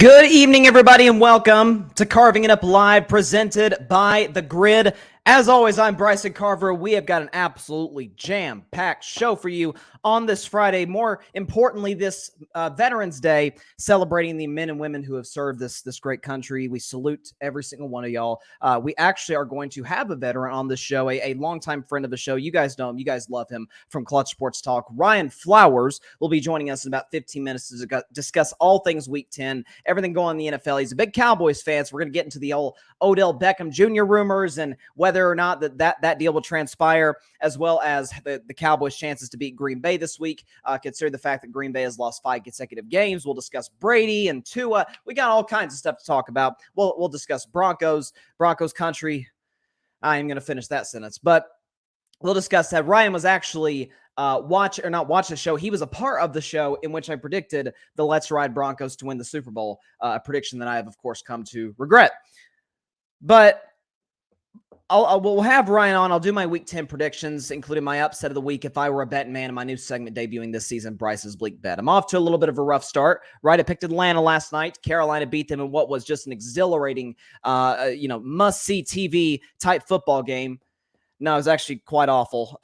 Good evening, everybody, and welcome to Carving It Up Live, presented by The Grid. As always, I'm Bryson Carver. We have got an absolutely jam-packed show for you on this Friday. More importantly, this Veterans Day, celebrating the men and women who have served this great country. We salute every single one of y'all. We actually are going to have a veteran on the show, a longtime friend of the show. You guys know him. You guys love him from Clutch Sports Talk. Ryan Flowers will be joining us in about 15 minutes to discuss all things Week 10, everything going on in the NFL. He's a big Cowboys fan, so we're going to get into the old Odell Beckham Jr. rumors and whether or not that deal will transpire, as well as the Cowboys' chances to beat Green Bay this week, considering the fact that Green Bay has lost 5 consecutive games. We'll discuss Brady and Tua. We got all kinds of stuff to talk about. We'll discuss Broncos country. I am going to finish that sentence, but we'll discuss that. Ryan was actually not watch the show. He was a part of the show in which I predicted the Let's Ride Broncos to win the Super Bowl, a prediction that I have, of course, come to regret. But we'll have Ryan on. I'll do my Week 10 predictions, including my upset of the week if I were a Bettin Man, and my new segment debuting this season, Bryce's Bleak Bet. I'm off to a little bit of a rough start, right? I picked Atlanta last night. Carolina beat them in what was just an exhilarating, must-see TV type football game. No, it was actually quite awful.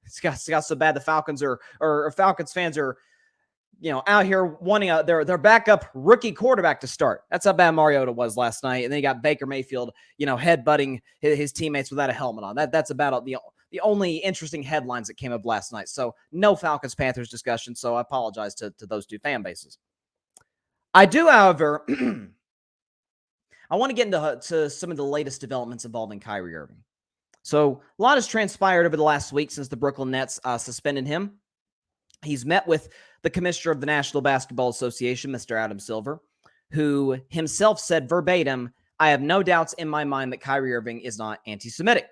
It's got so bad the Falcons Falcons fans are, out here wanting their backup rookie quarterback to start. That's how bad Mariota was last night. And then you got Baker Mayfield, headbutting his teammates without a helmet on. That's about the only interesting headlines that came up last night. So no Falcons-Panthers discussion. So I apologize to those two fan bases. I do, however, I want to get into some of the latest developments involving Kyrie Irving. So a lot has transpired over the last week since the Brooklyn Nets suspended him. He's met with the commissioner of the National Basketball Association, Mr. Adam Silver, who himself said verbatim, "I have no doubts in my mind that Kyrie Irving is not anti-Semitic."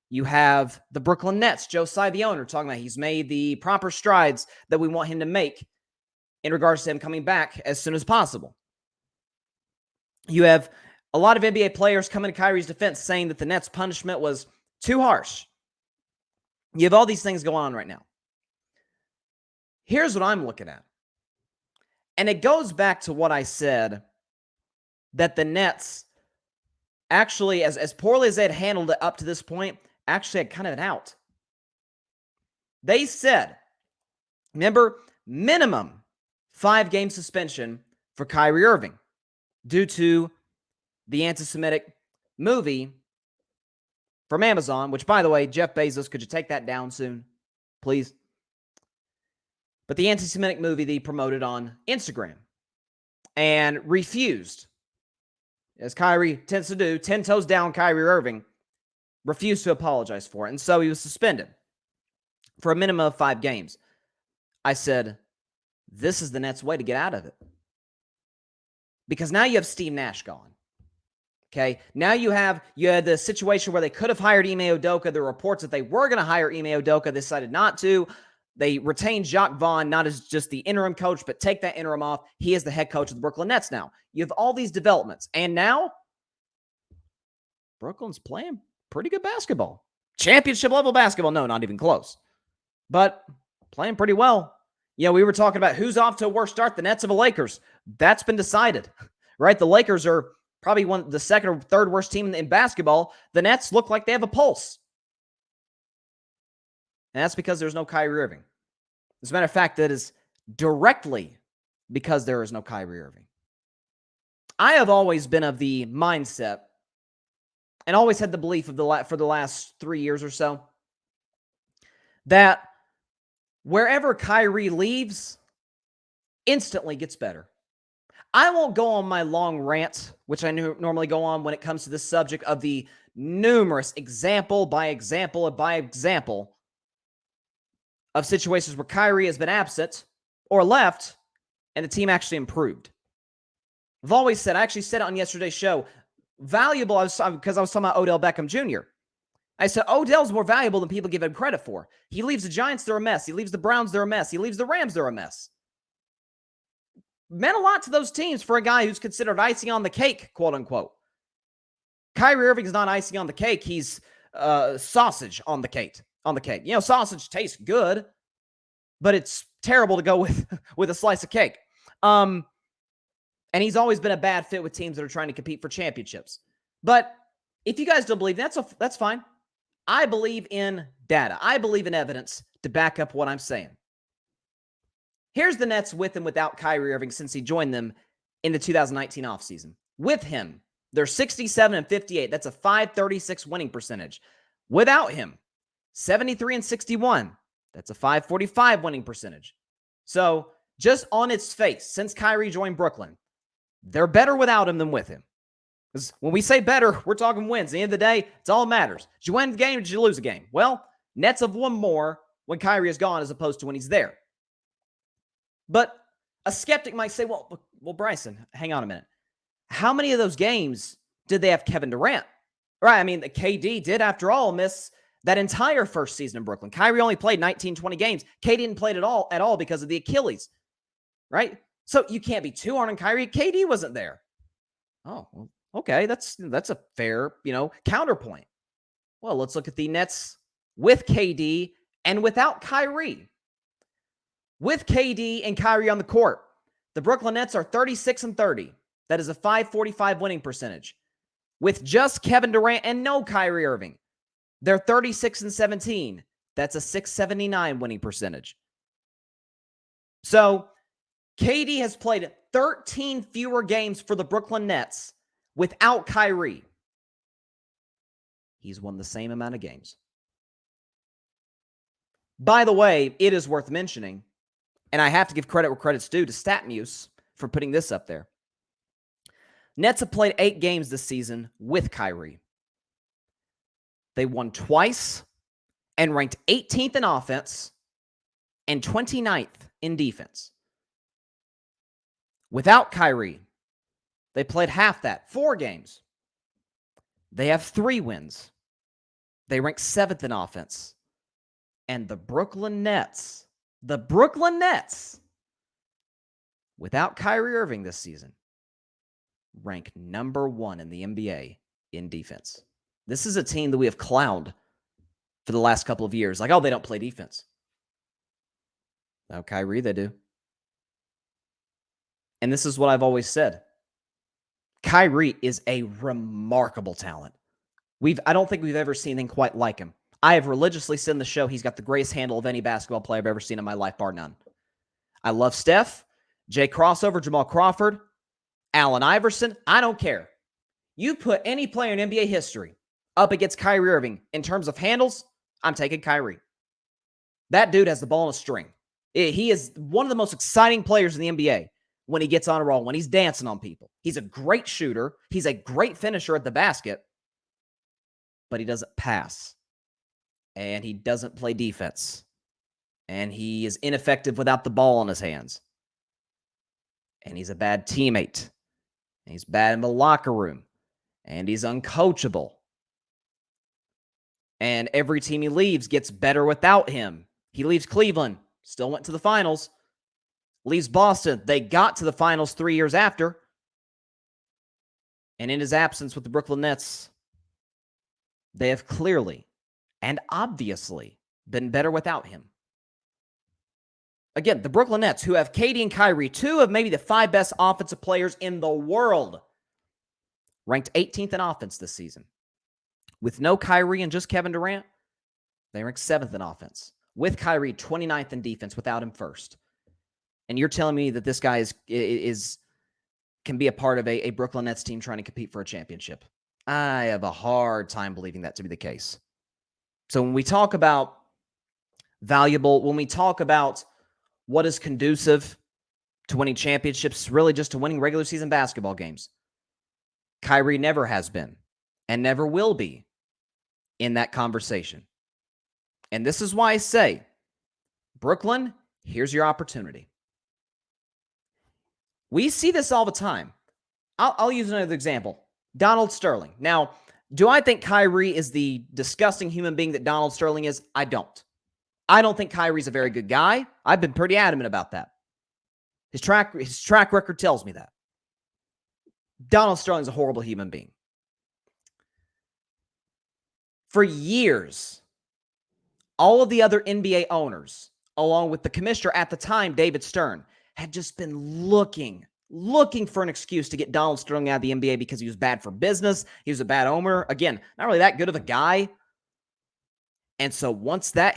You have the Brooklyn Nets, Joe Tsai, the owner, talking about he's made the proper strides that we want him to make in regards to him coming back as soon as possible. You have a lot of NBA players coming to Kyrie's defense saying that the Nets' punishment was too harsh. You have all these things going on right now. Here's what I'm looking at. And it goes back to what I said, that the Nets actually, as poorly as they had handled it up to this point, actually had kind of an out. They said, remember, minimum 5-game suspension for Kyrie Irving due to the anti-Semitic movie from Amazon, which, by the way, Jeff Bezos, could you take that down soon, please? But the anti-Semitic movie they promoted on Instagram and refused, as Kyrie tends to do, 10 toes down Kyrie Irving, refused to apologize for it. And so he was suspended for a minimum of 5 games. I said, this is the Nets' way to get out of it. Because now you have Steve Nash gone. Okay, now you had the situation where they could have hired Ime Udoka. There were reports that they were going to hire Ime Udoka. They decided not to. They retained Jacques Vaughn, not as just the interim coach, but take that interim off. He is the head coach of the Brooklyn Nets now. You have all these developments. And now, Brooklyn's playing pretty good basketball. Championship-level basketball. No, not even close. But playing pretty well. We were talking about who's off to a worse start, the Nets or the Lakers. That's been decided, right? The Lakers are probably the second or third worst team in basketball. The Nets look like they have a pulse. And that's because there's no Kyrie Irving. As a matter of fact, that is directly because there is no Kyrie Irving. I have always been of the mindset and always had the belief for the last 3 years or so that wherever Kyrie leaves, instantly gets better. I won't go on my long rant, which I normally go on when it comes to this subject of the numerous example by example of situations where Kyrie has been absent or left and the team actually improved. I've always said, I actually said it on yesterday's show, valuable, because I was talking about Odell Beckham Jr. I said, Odell's more valuable than people give him credit for. He leaves the Giants, they're a mess. He leaves the Browns, they're a mess. He leaves the Rams, they're a mess. Meant a lot to those teams for a guy who's considered icing on the cake, quote unquote. Kyrie Irving is not icing on the cake. He's sausage on the cake. Sausage tastes good, but it's terrible to go with a slice of cake. And he's always been a bad fit with teams that are trying to compete for championships. But if you guys don't believe that's fine. I believe in data. I believe in evidence to back up what I'm saying. Here's the Nets with and without Kyrie Irving since he joined them in the 2019 offseason. With him, they're 67-58. That's a .536 winning percentage. Without him, 73-61. That's a .545 winning percentage. So just on its face, since Kyrie joined Brooklyn, they're better without him than with him. Because when we say better, we're talking wins. At the end of the day, it's all that matters. Did you win the game or did you lose a game? Well, Nets have won more when Kyrie is gone as opposed to when he's there. But a skeptic might say, well, Bryson, hang on a minute. How many of those games did they have Kevin Durant? Right, I mean, the KD did, after all, miss that entire first season in Brooklyn. Kyrie only played 19, 20 games. KD didn't play it at all because of the Achilles, right? So you can't be too hard on Kyrie. KD wasn't there. Oh, well, okay, that's a fair, counterpoint. Well, let's look at the Nets with KD and without Kyrie. With KD and Kyrie on the court, the Brooklyn Nets are 36-30. That is a .545 winning percentage. With just Kevin Durant and no Kyrie Irving, they're 36-17. That's a .679 winning percentage. So KD has played 13 fewer games for the Brooklyn Nets without Kyrie. He's won the same amount of games. By the way, it is worth mentioning, and I have to give credit where credit's due to StatMuse for putting this up there. Nets have played 8 games this season with Kyrie. They won twice and ranked 18th in offense and 29th in defense. Without Kyrie, they played half that, 4 games. They have 3 wins. They rank 7th in offense. And the Brooklyn Nets, without Kyrie Irving this season, rank number 1 in the NBA in defense. This is a team that we have clowned for the last couple of years. Like, oh, they don't play defense. Without Kyrie, they do. And this is what I've always said. Kyrie is a remarkable talent. I don't think we've ever seen anything quite like him. I have religiously said in the show he's got the greatest handle of any basketball player I've ever seen in my life, bar none. I love Steph, Jay Crossover, Jamal Crawford, Allen Iverson. I don't care. You put any player in NBA history up against Kyrie Irving in terms of handles, I'm taking Kyrie. That dude has the ball in a string. He is one of the most exciting players in the NBA when he gets on a roll, when he's dancing on people. He's a great shooter. He's a great finisher at the basket, but he doesn't pass. And he doesn't play defense. And he is ineffective without the ball in his hands. And he's a bad teammate. And he's bad in the locker room. And he's uncoachable. And every team he leaves gets better without him. He leaves Cleveland, still went to the finals. Leaves Boston, they got to the finals 3 years after. And in his absence with the Brooklyn Nets, they have clearly and obviously been better without him. Again, the Brooklyn Nets, who have KD and Kyrie, 2 of maybe the 5 best offensive players in the world, ranked 18th in offense this season. With no Kyrie and just Kevin Durant, they ranked 7th in offense. With Kyrie, 29th in defense, without him first. And you're telling me that this guy can be a part of a Brooklyn Nets team trying to compete for a championship? I have a hard time believing that to be the case. So when we talk about when we talk about what is conducive to winning championships, really just to winning regular season basketball games, Kyrie never has been and never will be in that conversation. And this is why I say, Brooklyn, here's your opportunity. We see this all the time. I'll use another example. Donald Sterling. Now, do I think Kyrie is the disgusting human being that Donald Sterling is? I don't. I don't think Kyrie's a very good guy. I've been pretty adamant about that. His track record tells me that. Donald Sterling's a horrible human being. For years, all of the other NBA owners, along with the commissioner at the time, David Stern, had just been looking looking for an excuse to get Donald Sterling out of the NBA because he was bad for business. He was a bad owner. Again, not really that good of a guy. And so once that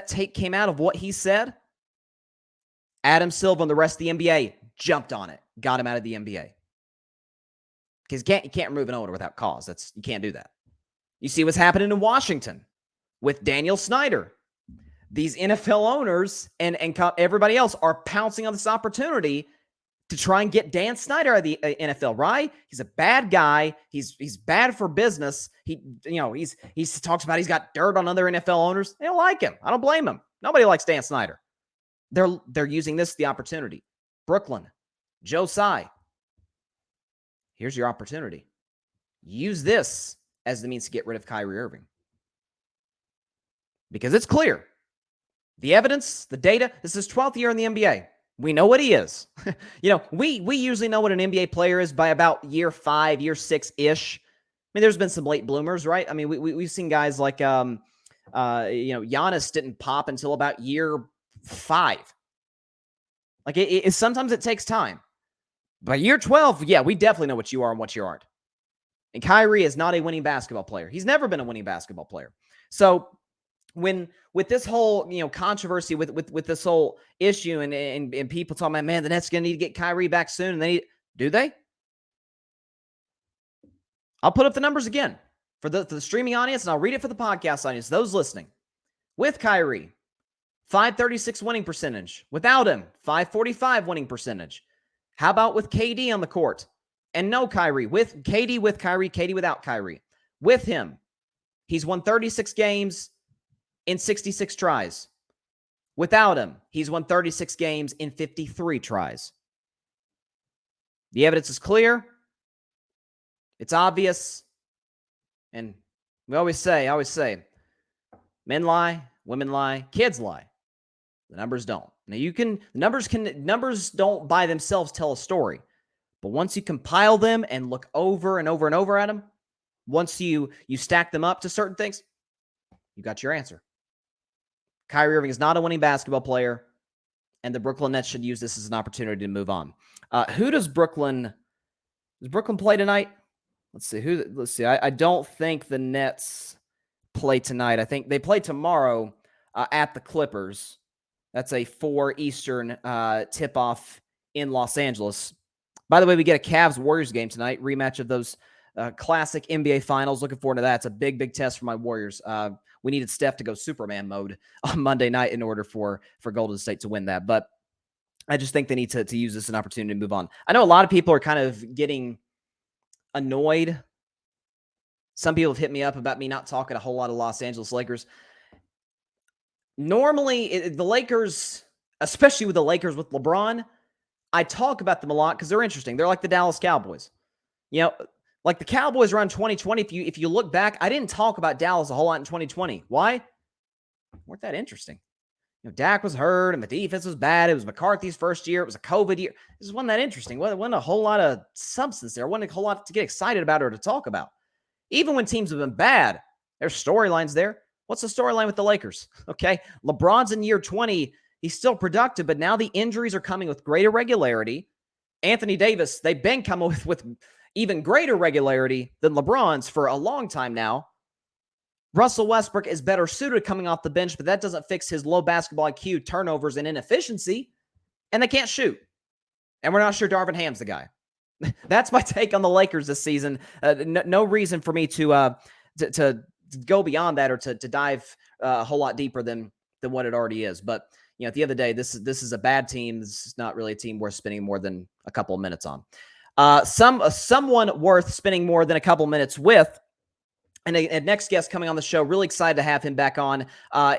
tape came out of what he said, Adam Silver and the rest of the NBA jumped on it, got him out of the NBA. Because you can't remove an owner without cause. You can't do that. You see what's happening in Washington with Daniel Snyder. These NFL owners and everybody else are pouncing on this opportunity to try and get Dan Snyder out of the NFL, right? He's a bad guy. He's bad for business. He talks about he's got dirt on other NFL owners. They don't like him. I don't blame him. Nobody likes Dan Snyder. They're using this as the opportunity. Brooklyn, Joe Tsai. Here's your opportunity. Use this as the means to get rid of Kyrie Irving. Because it's clear. The evidence, the data, this is his 12th year in the NBA. We know what he is. We usually know what an NBA player is by about year 5, year 6-ish. I mean, there's been some late bloomers, right? I mean, we've seen guys like, Giannis didn't pop until about year 5. Like, sometimes it takes time. By year 12, yeah, we definitely know what you are and what you aren't. And Kyrie is not a winning basketball player. He's never been a winning basketball player. So with this whole, controversy with this whole issue and people talking about, man, the Nets going to need to get Kyrie back soon. And do they? I'll put up the numbers again for the streaming audience, and I'll read it for the podcast audience, those listening. With Kyrie, 536 winning percentage. Without him, 545 winning percentage. How about with KD on the court? And no Kyrie. With KD with Kyrie, KD without Kyrie. With him, he's won 36 games in 66 tries. Without him, he's won 36 games in 53 tries. The evidence is clear. It's obvious. And I always say, men lie, women lie, kids lie. The numbers don't. Now numbers don't by themselves tell a story. But once you compile them and look over and over and over at them, once you stack them up to certain things, you got your answer. Kyrie Irving is not a winning basketball player, and the Brooklyn Nets should use this as an opportunity to move on. Who does Brooklyn play tonight? Let's see. I don't think the Nets play tonight. I think they play tomorrow at the Clippers. That's a 4 Eastern tip-off in Los Angeles. By the way, we get a Cavs-Warriors game tonight, rematch of those classic NBA Finals. Looking forward to that. It's a big, big test for my Warriors. We needed Steph to go Superman mode on Monday night in order for Golden State to win that. But I just think they need to use this as an opportunity to move on. I know a lot of people are kind of getting annoyed. Some people have hit me up about me not talking a whole lot of Los Angeles Lakers. Normally, the Lakers, especially with the Lakers with LeBron, I talk about them a lot because they're interesting. They're like the Dallas Cowboys. Like the Cowboys around 2020, if you look back, I didn't talk about Dallas a whole lot in 2020. Why? Weren't that interesting. Dak was hurt and the defense was bad. It was McCarthy's first year. It was a COVID year. This wasn't that interesting. Wasn't a whole lot of substance there. Wasn't a whole lot to get excited about or to talk about. Even when teams have been bad, there's storylines there. What's the storyline with the Lakers? Okay, LeBron's in year 20. He's still productive, but now the injuries are coming with greater regularity. Anthony Davis, they've been coming with even greater regularity than LeBron's for a long time now. Russell Westbrook is better suited coming off the bench, but that doesn't fix his low basketball IQ, turnovers, and inefficiency. And they can't shoot. And we're not sure Darvin Ham's the guy. That's my take on the Lakers this season. No reason for me to go beyond that or to dive a whole lot deeper than what it already is. But at the end of the day, this is a bad team. This is not really a team worth spending more than a couple of minutes on. Someone worth spending more than a couple minutes with. And a next guest coming on the show, really excited to have him back on.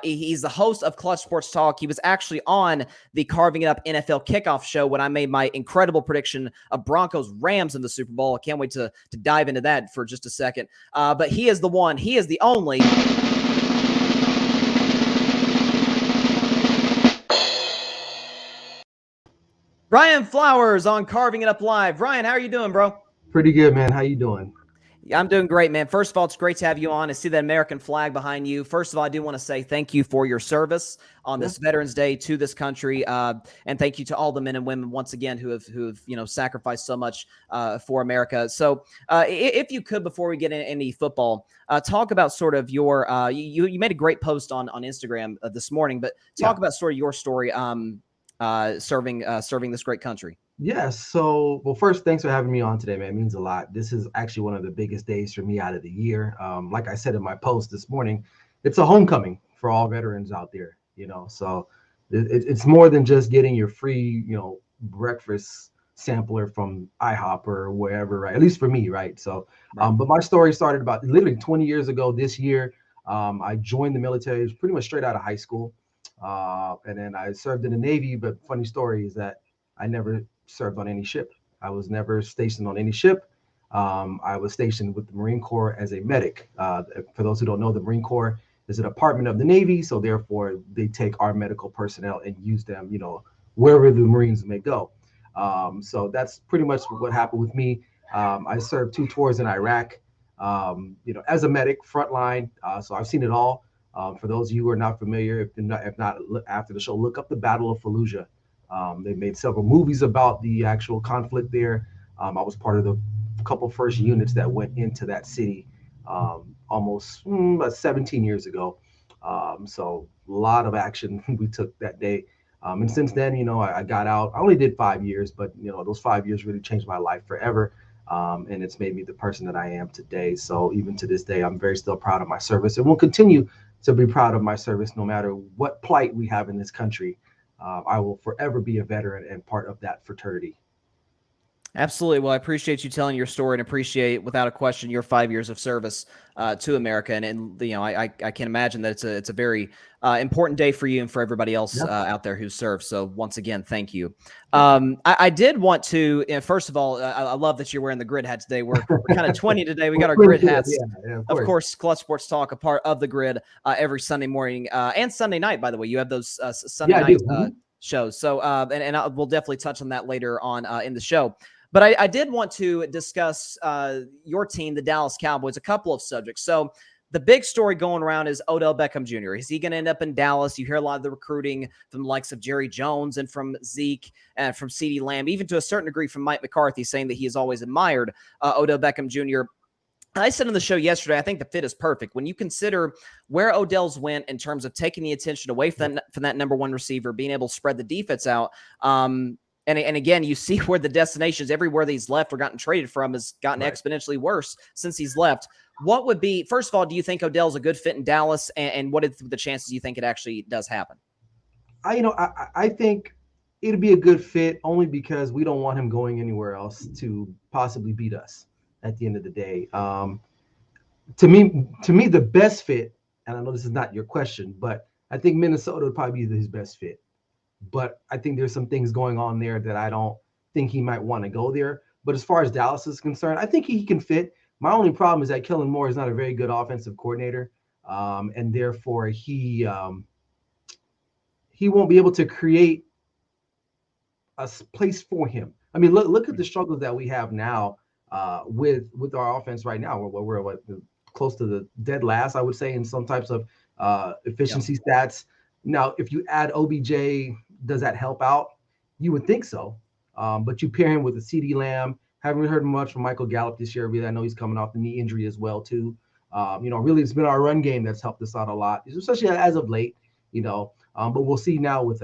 He's the host of Clutch Sports Talk. He was actually on the Carving It Up NFL Kickoff show when I made my incredible prediction of Broncos-Rams in the Super Bowl. I can't wait to dive into that for just a second. But he is the one, he is the only. Ryan Flowers on Carving It Up Live. Ryan, how are you doing, bro? Pretty good, man. How you doing? Yeah, I'm doing great, man. First of all, it's great to have you on. I see that American flag behind you. First of all, I do want to say thank you for your service on Yeah. this Veterans Day to this country, and thank you to all the men and women once again who have sacrificed so much for America. So, if you could, before we get into any football, talk about sort of your you made a great post on Instagram this morning, but Yeah. talk about sort of your story serving this great country. Yeah. So, well, first, thanks for having me on today, man. It means a lot. This is actually one of the biggest days for me out of the year. Like I said in my post this morning, it's a homecoming for all veterans out there, So it's more than just getting your free, breakfast sampler from IHOP or wherever, right? At least for me, right? So, Right. but my story started about literally 20 years ago this year. I joined the military. It was pretty much straight out of high school. And then I served in the Navy. But funny story is that I never served on any ship. I was never stationed on any ship. I was stationed with the Marine Corps as a medic. For those who don't know, the Marine Corps is a department of the Navy, so therefore they take our medical personnel and use them, wherever the Marines may go. So that's pretty much what happened with me. I served 2 tours in Iraq, as a medic, frontline. So I've seen it all. For those of you who are not familiar, if not after the show, look up the Battle of Fallujah. They made several movies about the actual conflict there. I was part of the couple first units that went into that city almost about 17 years ago. So a lot of action we took that day. And since then, I got out. I only did 5 years, but those 5 years really changed my life forever. And it's made me the person that I am today. So even to this day, I'm very still proud of my service, and will continue to be proud of my service no matter what plight we have in this country. I will forever be a veteran and part of that fraternity. Absolutely. Well, I appreciate you telling your story and appreciate, without a question, your 5 years of service to America. And I can imagine that it's a very important day for you and for everybody else Yeah, out there who serves. So once again, thank you. yeah. I did want to, first of all, I love that you're wearing the grid hat today. We're kind of 20 today. We got our grid hats. Yeah, yeah, of Of course. course, Clutch Sports Talk, a part of the grid every Sunday morning and Sunday night, by the way. You have those Sunday Yeah, I do. night shows. So, we'll definitely touch on that later on in the show. But I did want to discuss your team, the Dallas Cowboys, a couple of subjects. So the big story going around is Odell Beckham Jr. Is he going to end up in Dallas? You hear a lot of the recruiting from the likes of Jerry Jones and from Zeke and from CeeDee Lamb, even to a certain degree from Mike McCarthy, saying that he has always admired Odell Beckham Jr. I said on the show yesterday, I think the fit is perfect. When you consider where Odell's went in terms of taking the attention away from that number one receiver, being able to spread the defense out, and again, you see where the destinations everywhere that he's left or gotten traded from has gotten Right. exponentially worse since he's left. What would be, first of all, do you think Odell's a good fit in Dallas? And what are the chances you think it actually does happen? I think it'd be a good fit only because we don't want him going anywhere else to possibly beat us at the end of the day. To me, the best fit, and I know this is not your question, but I think Minnesota would probably be his best fit. But I think there's some things going on there that I don't think he might want to go there. But as far as Dallas is concerned, I think he can fit. My only problem is that Kellen Moore is not a very good offensive coordinator, and therefore he won't be able to create a place for him. I mean, look at the struggles that we have now with our offense right now. We're close to the dead last, I would say, in some types of efficiency stats. Now, if you add OBJ, does that help out? You would think so. But you pair him with a CeeDee Lamb. Haven't heard much from Michael Gallup this year. Really, I know he's coming off the knee injury as well too. Really, it's been our run game that's helped us out a lot, especially as of late. But we'll see now with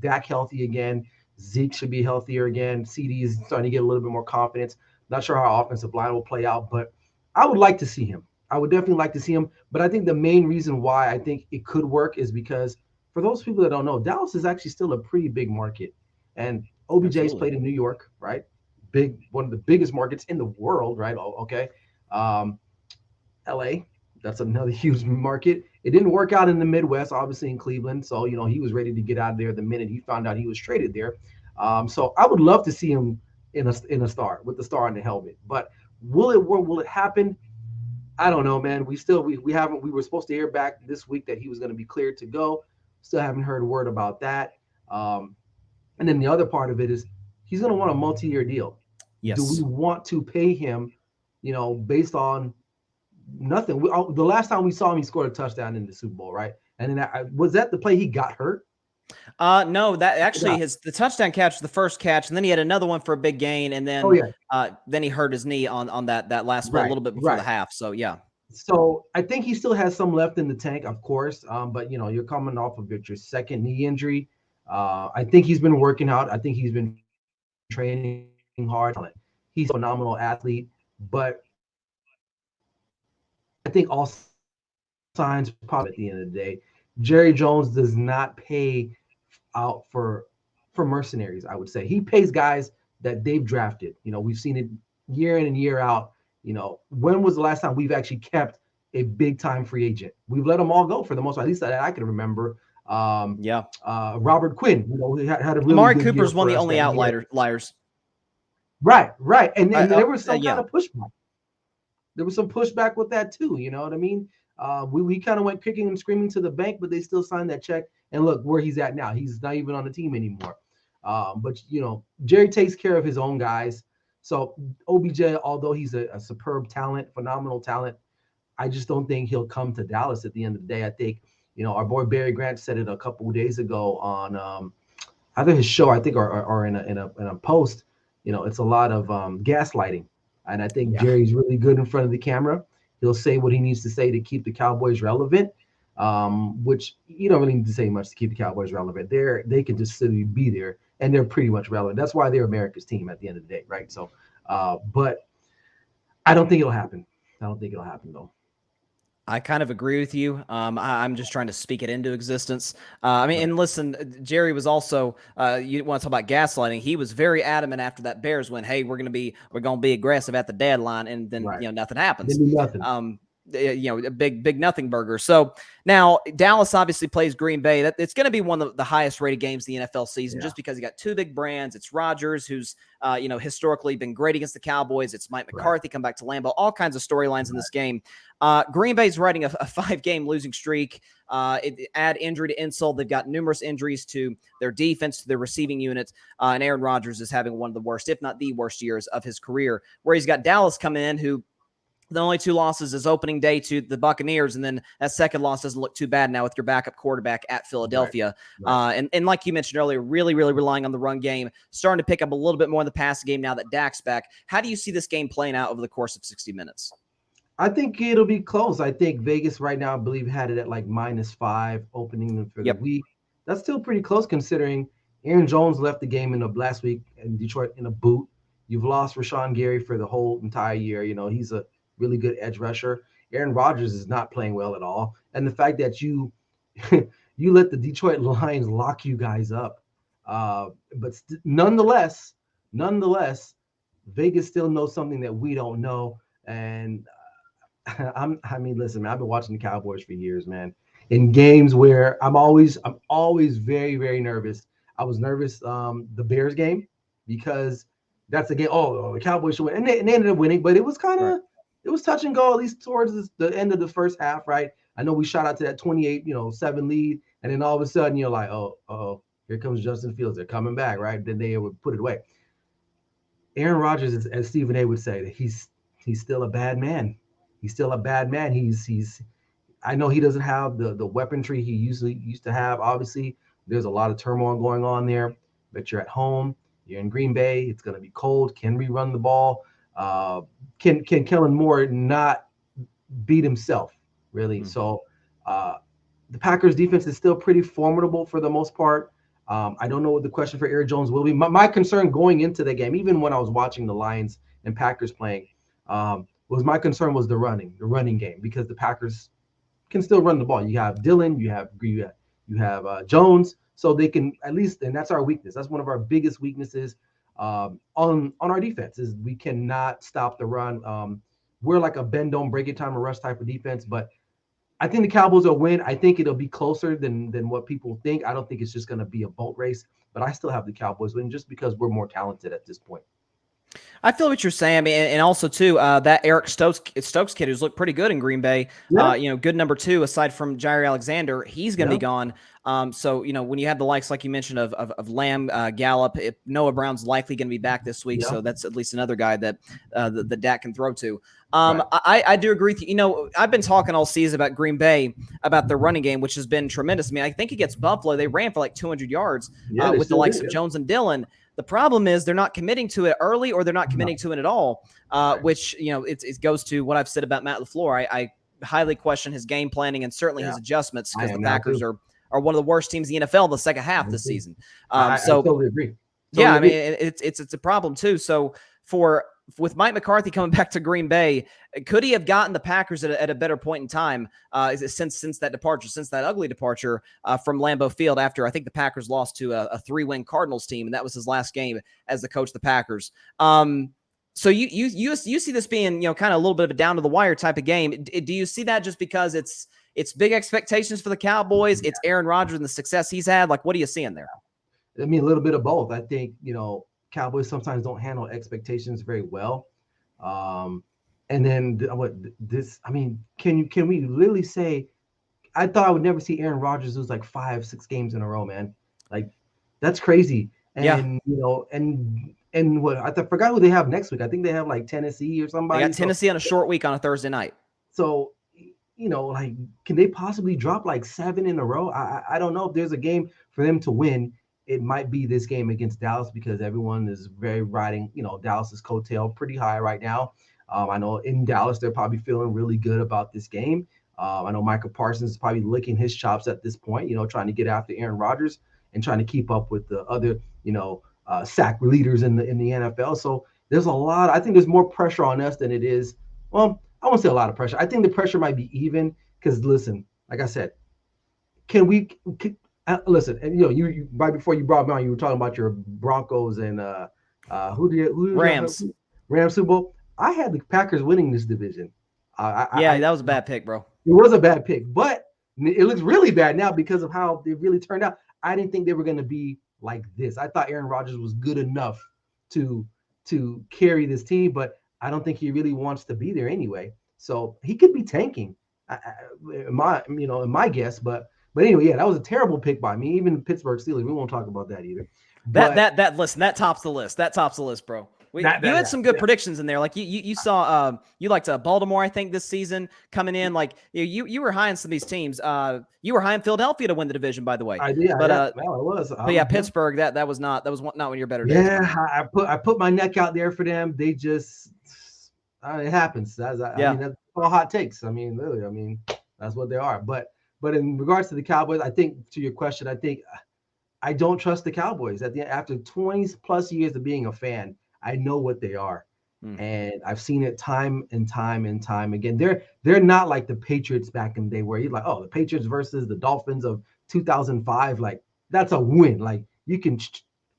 Dak healthy again. Zeke should be healthier again. CD is starting to get a little bit more confidence. Not sure how our offensive line will play out, but I would like to see him. I would definitely like to see him. But I think the main reason why I think it could work is because for those people that don't know, Dallas is actually still a pretty big market. And OBJ's Absolutely. played in New York, right? One of the biggest markets in the world, right? Okay. Um, LA, that's another huge market. It didn't work out in the Midwest, obviously in Cleveland. So, he was ready to get out of there the minute he found out he was traded there. So I would love to see him in a star with the star on the helmet. But will it work? Will it happen? I don't know, man. We haven't. We were supposed to hear back this week that he was going to be cleared to go. Still haven't heard a word about that. And then the other part of it is he's going to want a multi-year deal. Do we Yes. want to pay him based on nothing. The last time we saw him, he scored a touchdown in the Super Bowl, right? And then was that the play he got hurt? No, that actually Yeah. the touchdown catch was the first catch, and then he had another one for a big gain, and Oh yeah. then he hurt his knee on that last play a Right. little bit before the Right. half. So yeah. So I think he still has some left in the tank, of course. But you're coming off of your second knee injury. I think he's been working out. I think he's been training hard. He's a phenomenal athlete, but I think all signs probably at the end of the day. Jerry Jones does not pay out for mercenaries. I would say he pays guys that they've drafted. We've seen it year in and year out. When was the last time we've actually kept a big time free agent? We've let them all go for the most part, at least that I can remember. Yeah. Robert Quinn, he had a really Amari good year Cooper's one for of the us only that year. outliers. Right, right. And there was some Yeah. kind of pushback. There was some pushback with that too. You know what I mean? We kind of went kicking and screaming to the bank, but they still signed that check. And look where he's at now. He's not even on the team anymore. But Jerry takes care of his own guys. So OBJ, although he's a superb talent, phenomenal talent, I just don't think he'll come to Dallas at the end of the day. I think our boy Barry Grant said it a couple of days ago on either his show, I think, or in a post. It's a lot of gaslighting, and I think Yeah. Jerry's really good in front of the camera. He'll say what he needs to say to keep the Cowboys relevant, which you don't really need to say much to keep the Cowboys relevant. They can just simply be there, and they're pretty much relevant. That's why they're America's team at the end of the day, right? So, but I don't think it'll happen. I don't think it'll happen though. I kind of agree with you. I'm just trying to speak it into existence. I mean, Right. and listen, Jerry was also. You want to talk about gaslighting? He was very adamant after that Bears win. Hey, we're gonna be aggressive at the deadline, and then Right. nothing They happens. do nothing. A big nothing burger. So now Dallas obviously plays Green Bay. It's going to be one of the highest rated games in the NFL season, Yeah. just because you got two big brands. It's Rodgers, who's historically been great against the Cowboys. It's Mike Right. McCarthy come back to Lambeau. All kinds of storylines in Right. this game. Green Bay's riding a 5-game losing streak. Add injury to insult. They've got numerous injuries to their defense, to their receiving unit, and Aaron Rodgers is having one of the worst, if not the worst, years of his career. Where he's got Dallas coming in, who the only two losses is opening day to the Buccaneers, and then that second loss doesn't look too bad now with your backup quarterback at Philadelphia. Right. And like you mentioned earlier, really relying on the run game, starting to pick up a little bit more in the pass game now that Dak's back. How do you see this game playing out over the course of 60 minutes? I think it'll be close. I think Vegas right now, I believe, had it at like -5 opening for the Yep. week. That's still pretty close considering Aaron Jones left the game in the last week in Detroit in a boot. You've lost Rashawn Gary for the whole entire year. He's a really good edge rusher. Aaron Rodgers is not playing well at all. And the fact that you you let the Detroit Lions lock you guys up. But nonetheless, Vegas still knows something that we don't know. And listen, man, I've been watching the Cowboys for years, man. In games where I'm always very, very nervous. I was nervous the Bears game because that's the game. Oh, the Cowboys should win, and they ended up winning, but it was kind Right. of it was touch and go at least towards the end of the first half, right? I know we shot out to that 28-7 lead, and then all of a sudden you're like, oh, here comes Justin Fields. They're coming back, right? Then they would put it away. Aaron Rodgers, as Stephen A. would say, he's still a bad man. He's still a bad man. He's I know he doesn't have the weaponry he usually used to have. Obviously, there's a lot of turmoil going on there, but you're at home. You're in Green Bay. It's going to be cold. Can we run the ball? Can Kellen Moore not beat himself, really? So the Packers defense is still pretty formidable for the most part. I don't know what the question for Aaron Jones will be. My concern going into the game, even when I was watching the Lions and Packers playing, was my concern was the running game, because the Packers can still run the ball. You have Dillon, you have Jones, so they can at least, and that's our weakness. That's one of our biggest weaknesses on our defense, is we cannot stop the run. We're like a bend don't break it time or rush type of defense, but I think the Cowboys will win. I think it'll be closer than what people think. I don't think it's just going to be a boat race, but I still have the Cowboys winning just because we're more talented at this point. I feel what you're saying. I mean, and also too, that Eric Stokes kid who's looked pretty good in Green Bay. Yeah, Good number two aside from Jair Alexander. He's going to yeah, be gone. So when you have the likes like you mentioned of Lamb, Gallup, Noah Brown's likely going to be back this week. yeah. So that's at least another guy that the Dak can throw to. Right. I do agree with you. I've been talking all season about Green Bay, about their running game, which has been tremendous. I mean, I think against Buffalo, they ran for like 200 yards Yeah, they with the still likes did. of Yeah. Jones and Dillon. The problem is they're not committing to it early, or they're not committing to it at all, Right. which it goes to what I've said about Matt LaFleur. I highly question his game planning and certainly Yeah, his adjustments, I because the am now Packers too. are one of the worst teams in the NFL the second half this season. I So totally agree. yeah, Totally I mean, agree. it's a problem too. So with Mike McCarthy coming back to Green Bay, could he have gotten the Packers at a better point in time since that departure, since that ugly departure from Lambeau Field, after I think the Packers lost to a 3-win Cardinals team, and that was his last game as the coach of the Packers. So you see this being kind of a little bit of a down to the wire type of game. Do you see that just because it's big expectations for the Cowboys? It's Aaron Rodgers and the success he's had. Like, what are you seeing there? I mean, a little bit of both. I think, Cowboys sometimes don't handle expectations very well. Um, and then what this, I mean, can we literally say, I thought I would never see Aaron Rodgers lose like 5, 6 games in a row, man. Like, that's crazy. Yeah, And, and what I forgot who they have next week. I think they have like Tennessee or they somebody. got Tennessee on a short week on a Thursday night. So, like, can they possibly drop like 7 in a row? I don't know if there's a game for them to win. It might be this game against Dallas, because everyone is very riding, Dallas's coattail pretty high right now. I know in Dallas, they're probably feeling really good about this game. I know Michael Parsons is probably licking his chops at this point, trying to get after Aaron Rodgers and trying to keep up with the other, sack leaders in the NFL. So there's a lot. I think there's more pressure on us than it is. Well, I won't say a lot of pressure. I think the pressure might be even, because listen, like I said, listen, and you right before you brought me on, you were talking about your Broncos and who Rams. Rams Super Bowl. I had the Packers winning this division. That was a bad pick, bro. It was a bad pick, but it looks really bad now because of how it really turned out. I didn't think they were going to be like this. I thought Aaron Rodgers was good enough to carry this team, but I don't think he really wants to be there anyway. So he could be tanking, in my guess. But anyway, yeah, that was a terrible pick by me. Even Pittsburgh Steelers, we won't talk about that either. But Listen, that tops the list. That tops the list, bro. You had some good predictions in there. Like you saw, you liked Baltimore, I think, this season coming in. Like you were high on some of these teams. You were high on Philadelphia to win the division, by the way. I did. But I was. But yeah, Pittsburgh. That was not one of your better days. Yeah, I put my neck out there for them. They just, it happens. I mean, that's all hot takes. I mean, really, that's what they are. But in regards to the Cowboys, I think, to your question, I don't trust the Cowboys. After 20 plus years of being a fan, I know what they are. And I've seen it time and time and time again. They're not like the Patriots back in the day, where you're like, oh, the Patriots versus the Dolphins of 2005. Like, that's a win. Like, you can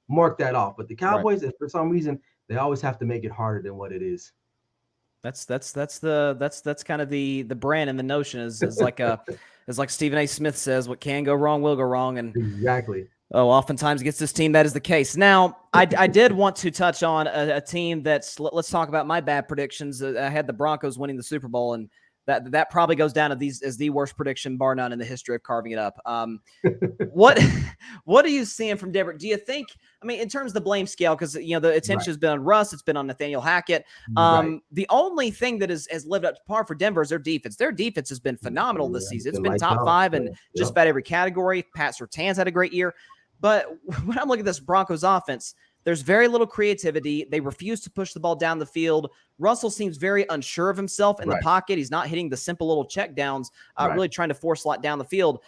mark that off. But the Cowboys, if for some reason, they always have to make it harder than what it is. That's kind of the brand and the notion is like like Stephen A. Smith says, what can go wrong will go wrong. And exactly. Oftentimes against this team, that is the case. Now, I did want to touch on a team let's talk about my bad predictions. I had the Broncos winning the Super Bowl, and that probably goes down as the worst prediction, bar none, in the history of carving it up. What are you seeing from Denver? Do you think, in terms of the blame scale, because the attention has been on Russ, it's been on Nathaniel Hackett. The only thing that has lived up to par for Denver is their defense. Their defense has been phenomenal this season. It's been top 5 in just about every category. Pat Surtain's had a great year. But when I'm looking at this Broncos offense, there's very little creativity. They refuse to push the ball down the field. Russell seems very unsure of himself in the pocket. He's not hitting the simple little check downs, really trying to force slot down the field.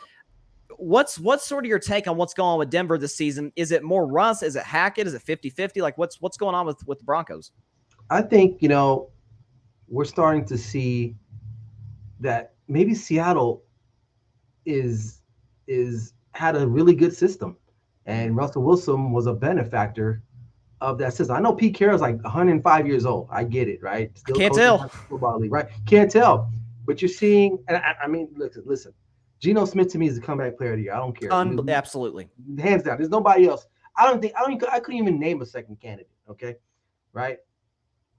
What's sort of your take on what's going on with Denver this season? Is it more Russ? Is it Hackett? Is it 50-50? Like, what's going on with the Broncos? I think, we're starting to see that maybe Seattle is had a really good system. And Russell Wilson was a benefactor of that system. I know Pete Carroll's like 105 years old. I get it, right? Still can't tell. Football league, right? Can't tell. But you're seeing, and listen. Geno Smith to me is the comeback player of the year. I don't care. Absolutely. Hands down. There's nobody else. I couldn't even name a second candidate. Okay, right?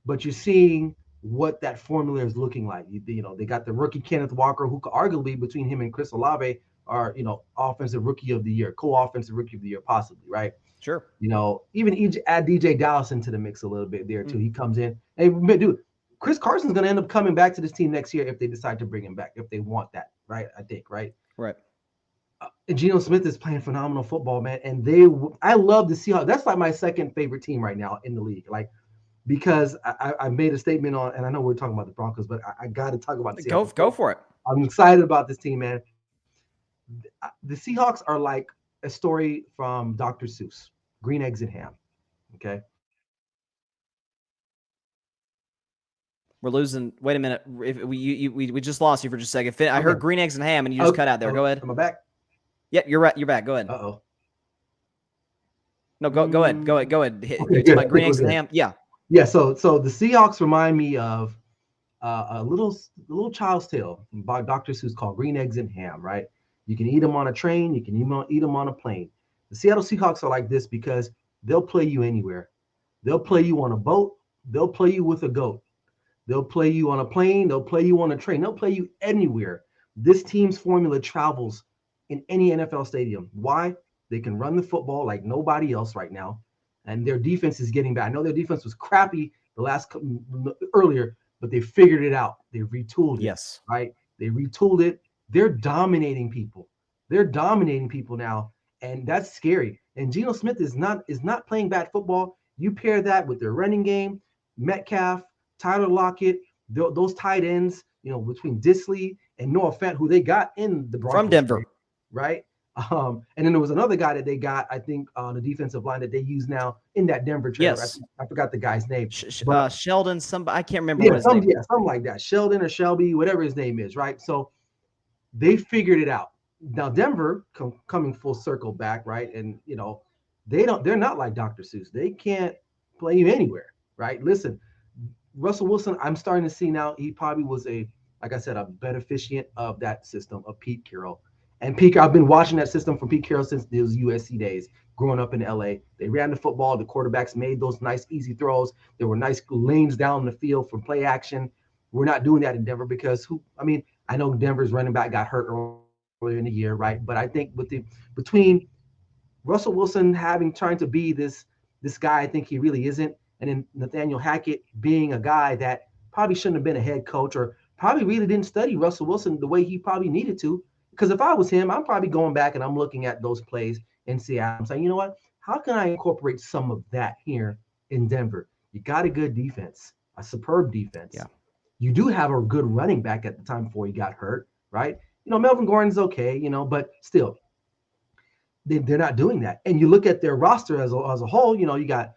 but you're seeing what that formula is looking like. They got the rookie Kenneth Walker, who could arguably between him and Chris Olave are, offensive rookie of the year, co-offensive rookie of the year, possibly, right? Sure. Even add DJ Dallas into the mix a little bit there too. He comes in. Hey, dude, Chris Carson's going to end up coming back to this team next year if they decide to bring him back, if they want that, right? I think, right? Right. And Geno Smith is playing phenomenal football, man. And I love to see how that's like my second favorite team right now in the league. Like, because I made a statement on, and I know we're talking about the Broncos, but I got to talk about the Seahawks. Go for it. I'm excited about this team, man. The Seahawks are like a story from Dr. Seuss, Green Eggs and Ham. Okay. We're losing. Wait a minute. We just lost you for just a second. I heard green eggs and ham, and you just cut out there. Go ahead. Am I back? Yeah, you're right. You're back. Go ahead. Uh-oh. No, go ahead. Go ahead. Okay, good. Green eggs and ham. Yeah. Yeah. So the Seahawks remind me of a little child's tale by Dr. Seuss called Green Eggs and Ham. Right. You can eat them on a train. You can eat them on a plane. The Seattle Seahawks are like this because they'll play you anywhere. They'll play you on a boat. They'll play you with a goat. They'll play you on a plane. They'll play you on a train. They'll play you anywhere. This team's formula travels in any NFL stadium. Why? They can run the football like nobody else right now, and their defense is getting better. I know their defense was crappy earlier, but they figured it out. They retooled it. Yes. Right? They retooled it. They're dominating people. They're dominating people now, and that's scary. And Geno Smith is not playing bad football. You pair that with their running game, Metcalf, Tyler Lockett, those tight ends, between Disley and Noah Fant, who they got in the Broncos from Denver, right? And then there was another guy that they got, I think, on the defensive line that they use now in that Denver trade. Yes. I forgot the guy's name. Sheldon, I can't remember what his name is. Yeah, something like that. Sheldon or Shelby, whatever his name is, right? So they figured it out. Now Denver coming full circle back, right? And they're not like Dr. Seuss. They can't play you anywhere, right? Listen, Russell Wilson, I'm starting to see now, he probably was like I said, a beneficient of that system of Pete Carroll. And Pete, I've been watching that system from Pete Carroll since those USC days, growing up in LA. They ran the football. The quarterbacks made those nice, easy throws. There were nice lanes down the field for play action. We're not doing that in Denver because I know Denver's running back got hurt earlier in the year, right? But I think between Russell Wilson trying to be this guy, I think he really isn't. And then Nathaniel Hackett being a guy that probably shouldn't have been a head coach or probably really didn't study Russell Wilson the way he probably needed to. Because if I was him, I'm probably going back and I'm looking at those plays in Seattle. I'm saying, you know what? How can I incorporate some of that here in Denver? You got a good defense, a superb defense. Yeah. You do have a good running back at the time before he got hurt, right? Melvin Gordon's okay, but still, they're not doing that. And you look at their roster as a whole, you got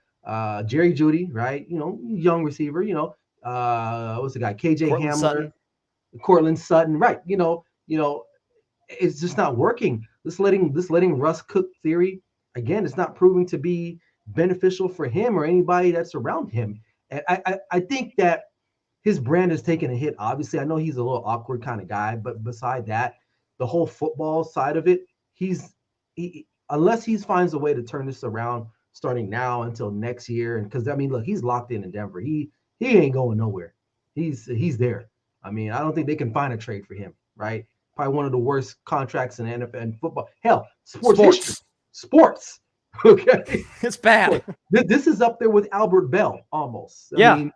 Jerry Jeudy, right? Young receiver, what's the guy? KJ Hamler, Cortland Sutton, right? It's just not working. This letting Russ cook theory, again, it's not proving to be beneficial for him or anybody that's around him. And I think that his brand has taken a hit. Obviously, I know he's a little awkward kind of guy, but beside that, the whole football side of it, unless he finds a way to turn this around starting now until next year. And because look, he's locked in Denver. He ain't going nowhere. He's there. I don't think they can find a trade for him, right? Probably one of the worst contracts in NFL and football. Hell, sports. History. Sports. Okay. It's bad. This is up there with Albert Bell almost. I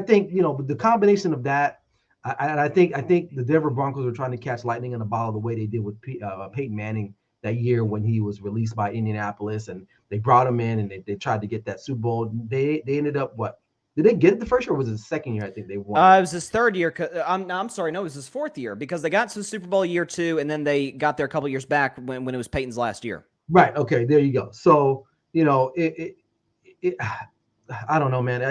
think, the combination of that, I think the Denver Broncos are trying to catch lightning in a bottle the way they did with Peyton Manning that year when he was released by Indianapolis, and they brought him in and they tried to get that Super Bowl. They ended up what? Did they get it the first year or was it the second year? I think they won. It was his third year. I'm sorry. No, it was his fourth year because they got to the Super Bowl year 2, and then they got there a couple years back when it was Peyton's last year. Right. Okay. There you go. So, I don't know, man.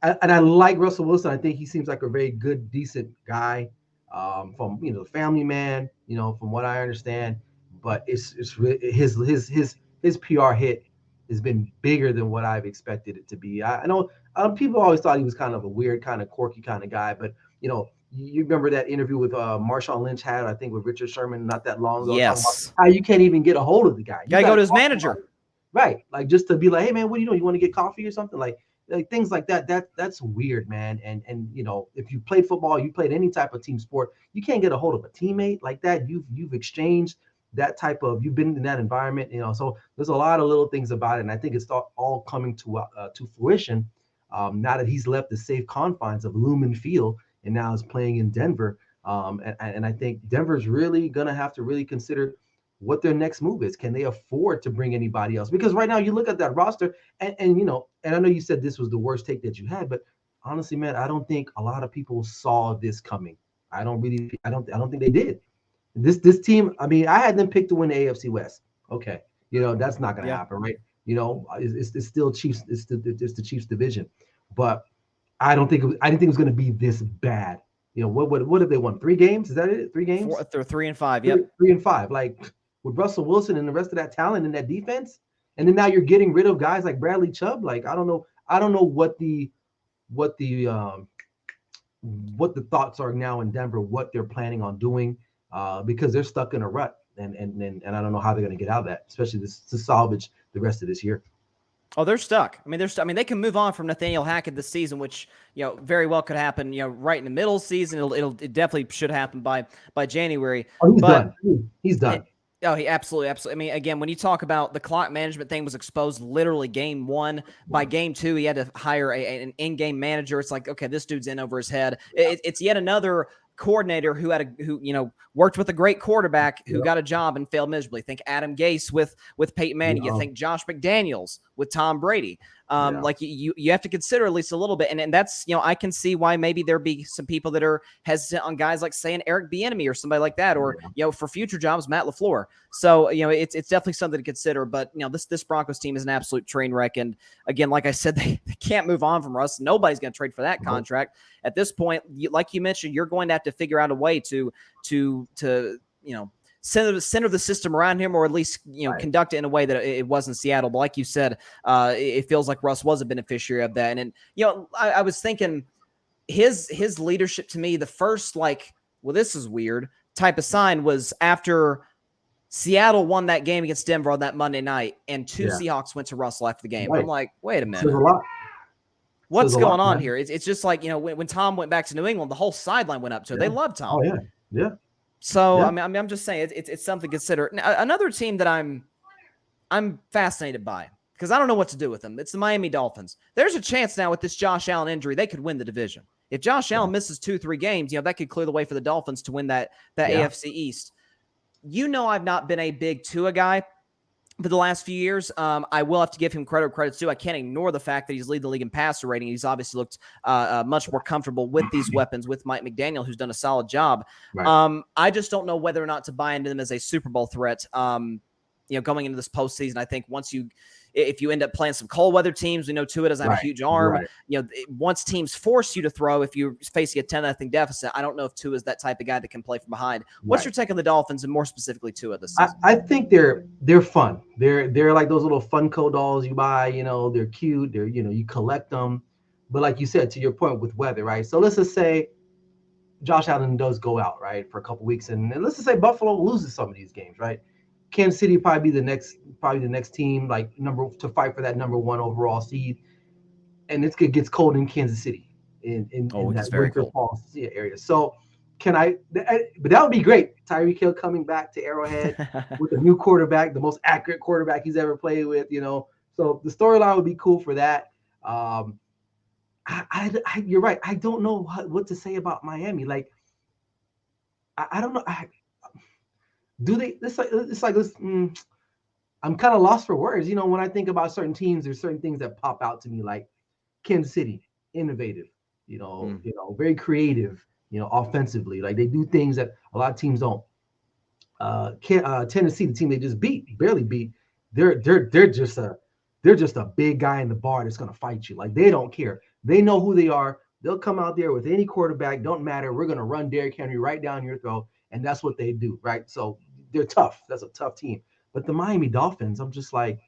I like Russell Wilson. I think he seems like a very good, decent guy from, the family man, from what I understand, but it's his PR hit has been bigger than what I've expected it to be. I know people always thought he was kind of a weird, kind of quirky kind of guy, but you remember that interview with Marshawn Lynch had, I think, with Richard Sherman not that long ago. Yes. How you can't even get a hold of the guy. You gotta go to his manager. Right. Like just to be like, hey man, what are you doing? You want to get coffee or something? Like things like that. That's weird, man. And if you played football, you played any type of team sport, you can't get a hold of a teammate like that. You've exchanged that type of you've been in that environment, So there's a lot of little things about it, and I think it's all coming to fruition now that he's left the safe confines of Lumen Field and now is playing in Denver. And I think Denver's really gonna have to really consider what their next move is. Can they afford to bring anybody else? Because right now you look at that roster and and I know you said this was the worst take that you had, but honestly, man, I don't think a lot of people saw this coming. I don't think they did. This team, I mean, I had them picked to win the AFC West. Okay. That's not going to happen, right? It's still Chiefs, it's the Chiefs division. But I didn't think it was going to be this bad. What have they won? 3 games? Is that it? 3 games? They're 3 and 5. Yep. 3 and 5. Like with Russell Wilson and the rest of that talent in that defense, and then now you're getting rid of guys like Bradley Chubb. Like I don't know what the thoughts are now in Denver, what they're planning on doing, because they're stuck in a rut, and I don't know how they're going to get out of that, especially to salvage the rest of this year. Oh, they're stuck. I mean, they can move on from Nathaniel Hackett this season, which very well could happen. Right in the middle of the season, it definitely should happen by January. Oh, he's done. He's done. Oh, he absolutely. I mean, again, when you talk about the clock management thing was exposed literally game 1. By game 2, he had to hire an in-game manager. It's like, okay, this dude's in over his head. It's yet another coordinator who worked with a great quarterback who got a job and failed miserably. Think Adam Gase with Peyton Manning. You think Josh McDaniels with Tom Brady. Like you have to consider at least a little bit, and that's I can see why maybe there be some people that are hesitant on guys like saying Eric Bieniemy or somebody like that, or for future jobs Matt LaFleur. So it's definitely something to consider. But this Broncos team is an absolute train wreck, and again, like I said, they can't move on from Russ. Nobody's going to trade for that contract at this point. Like you mentioned, you're going to have to figure out a way to center the system around him, or at least conduct it in a way that it was in Seattle. But like you said, it feels like Russ was a beneficiary of that. And I was thinking his leadership, to me, the first this is weird type of sign was after Seattle won that game against Denver on that Monday night, and 2 Seahawks went to Russell after the game. Right. I'm like, wait a minute. There's a lot. What's going on here? It's just like, when Tom went back to New England, the whole sideline went up to it. They love Tom. Oh, yeah. So I mean, I'm just saying it's something to consider. Now, another team that I'm fascinated by, because I don't know what to do with them. It's the Miami Dolphins. There's a chance now with this Josh Allen injury, they could win the division. If Josh Allen misses 2-3 games, that could clear the way for the Dolphins to win that AFC East. I've not been a big Tua guy for the last few years. I will have to give him credit's due. I can't ignore the fact that he's leading the league in passer rating. He's obviously looked much more comfortable with these weapons with Mike McDaniel, who's done a solid job. Right. I just don't know whether or not to buy into them as a Super Bowl threat. Going into this postseason, I think if you end up playing some cold weather teams, we know Tua doesn't have a huge arm. Right. Once teams force you to throw, if you're facing a 10-0 deficit, I don't know if Tua is that type of guy that can play from behind. What's your take on the Dolphins, and more specifically Tua this season? I think they're fun. They're like those little Funko dolls you buy. They're cute. They're you collect them. But like you said, to your point with weather, right? So let's just say Josh Allen does go out, right, for a couple weeks, and let's just say Buffalo loses some of these games, right? Kansas City probably be the next team to fight for that number 1 overall seed, and it gets cold in Kansas City in that winter fall area. So but that would be great. Tyreek Hill coming back to Arrowhead with a new quarterback, the most accurate quarterback he's ever played with. So the storyline would be cool for that. You're right. I don't know what to say about Miami. Like I don't know. Do they? I'm kind of lost for words. When I think about certain teams, there's certain things that pop out to me, like Kansas City, innovative, very creative, offensively. Like they do things that a lot of teams don't. Tennessee, the team they just barely beat, they're just a big guy in the bar that's gonna fight you. Like they don't care. They know who they are. They'll come out there with any quarterback. Don't matter. We're gonna run Derrick Henry right down your throat, and that's what they do, right? So they're tough. That's a tough team. But the Miami Dolphins, I'm just like,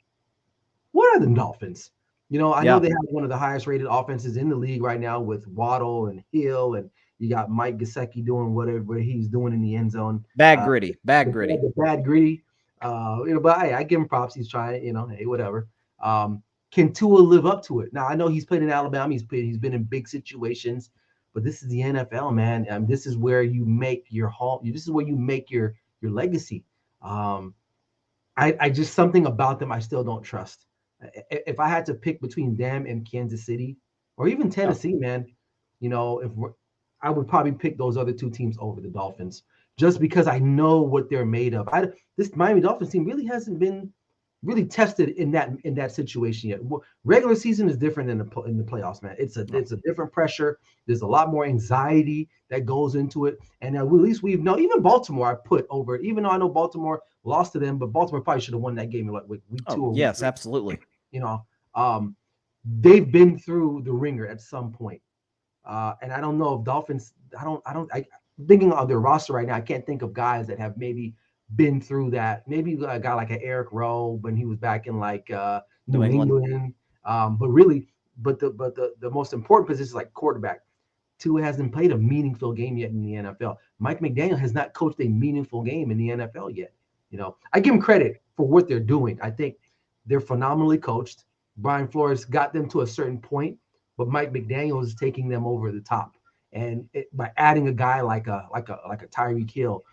what are the Dolphins? I know they have one of the highest rated offenses in the league right now with Waddle and Hill, and you got Mike Gesicki doing whatever he's doing in the end zone. Bad gritty. The bad gritty. But I give him props. He's trying, hey, whatever. Can Tua live up to it? Now I know he's played in Alabama. He's been in big situations, but this is the NFL, man. This is where you make your home. This is where you make your legacy. I just something about them I still don't trust. If I had to pick between them and Kansas City or even Tennessee, man, I would probably pick those other two teams over the Dolphins just because I know what they're made of. This Miami Dolphins team really hasn't been really tested in that situation yet. Regular season is different than in the playoffs, man. It's a different pressure. There's a lot more anxiety that goes into it, and at least we've known. Even Baltimore, I put over it. Even though I know Baltimore lost to them, but Baltimore probably should have won that game in like week 2 or week 3. Absolutely. They've been through the ringer at some point, and I don't know if Dolphins. I thinking of their roster right now. I can't think of guys that have maybe been through that. Maybe a guy like an Eric Rowe when he was back in like New England. But the most important position is like quarterback. Tua hasn't played a meaningful game yet in the NFL. Mike McDaniel has not coached a meaningful game in the NFL yet. I give him credit for what they're doing. I think they're phenomenally coached. Brian Flores got them to a certain point, but Mike McDaniel is taking them over the top. And by adding a guy like a Tyreek Hill,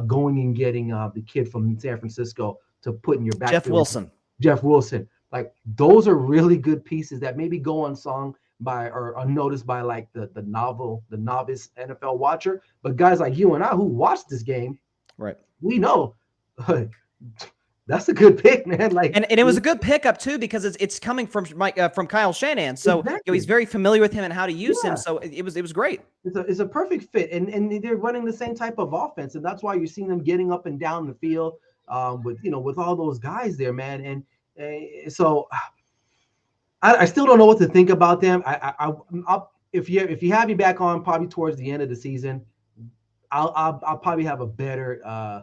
going and getting the kid from San Francisco to put in your back. Jeff Wilson. Like those are really good pieces that maybe go unsung by or unnoticed by like the novice NFL watcher. But guys like you and I who watched this game, right? We know that's a good pick, man. Like, and it was a good pickup too because it's coming from from Kyle Shanahan, so exactly. He's very familiar with him and how to use him. So it was great. It's a perfect fit, and they're running the same type of offense, and that's why you're seeing them getting up and down the field with all those guys there, man. And so I still don't know what to think about them. If you have me back on probably towards the end of the season, I'll probably have a better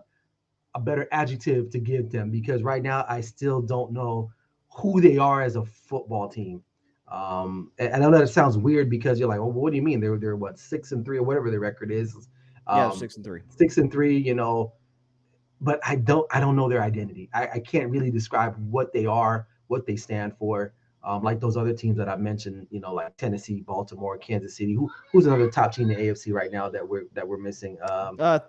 adjective to give them because right now I still don't know who they are as a football team. And I know that it sounds weird because you're like, well, what do you mean? They're what 6-3 or whatever their record is. 6-3. 6-3, but I don't know their identity. I can't really describe what they are, what they stand for. Like those other teams that I mentioned, like Tennessee, Baltimore, Kansas City. Who's another top team in the AFC right now that we're missing?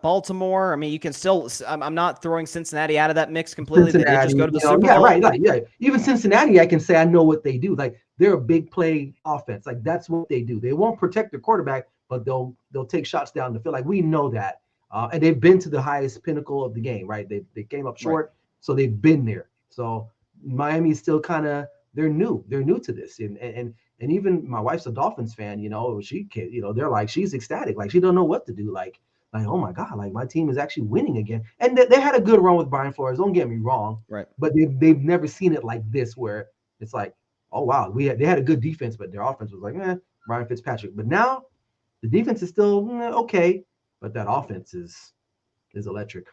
Baltimore. I mean, you can still. I'm not throwing Cincinnati out of that mix completely. They did just go to the Super Bowl. Yeah, right. Yeah, even Cincinnati, I can say I know what they do. Like they're a big play offense. Like that's what they do. They won't protect their quarterback, but they'll take shots down the field. Like we know that, and they've been to the highest pinnacle of the game. Right? They came up short, so they've been there. So Miami's still kind of. They're new to this, and even my wife's a Dolphins fan. She can, they're like she's ecstatic, like she don't know what to do, like oh my god, like my team is actually winning again. And they had a good run with Brian Flores. Don't get me wrong, right? But they've never seen it like this, where it's like, oh wow, they had a good defense, but their offense was like, Brian Fitzpatrick. But now the defense is still okay, but that offense is electric.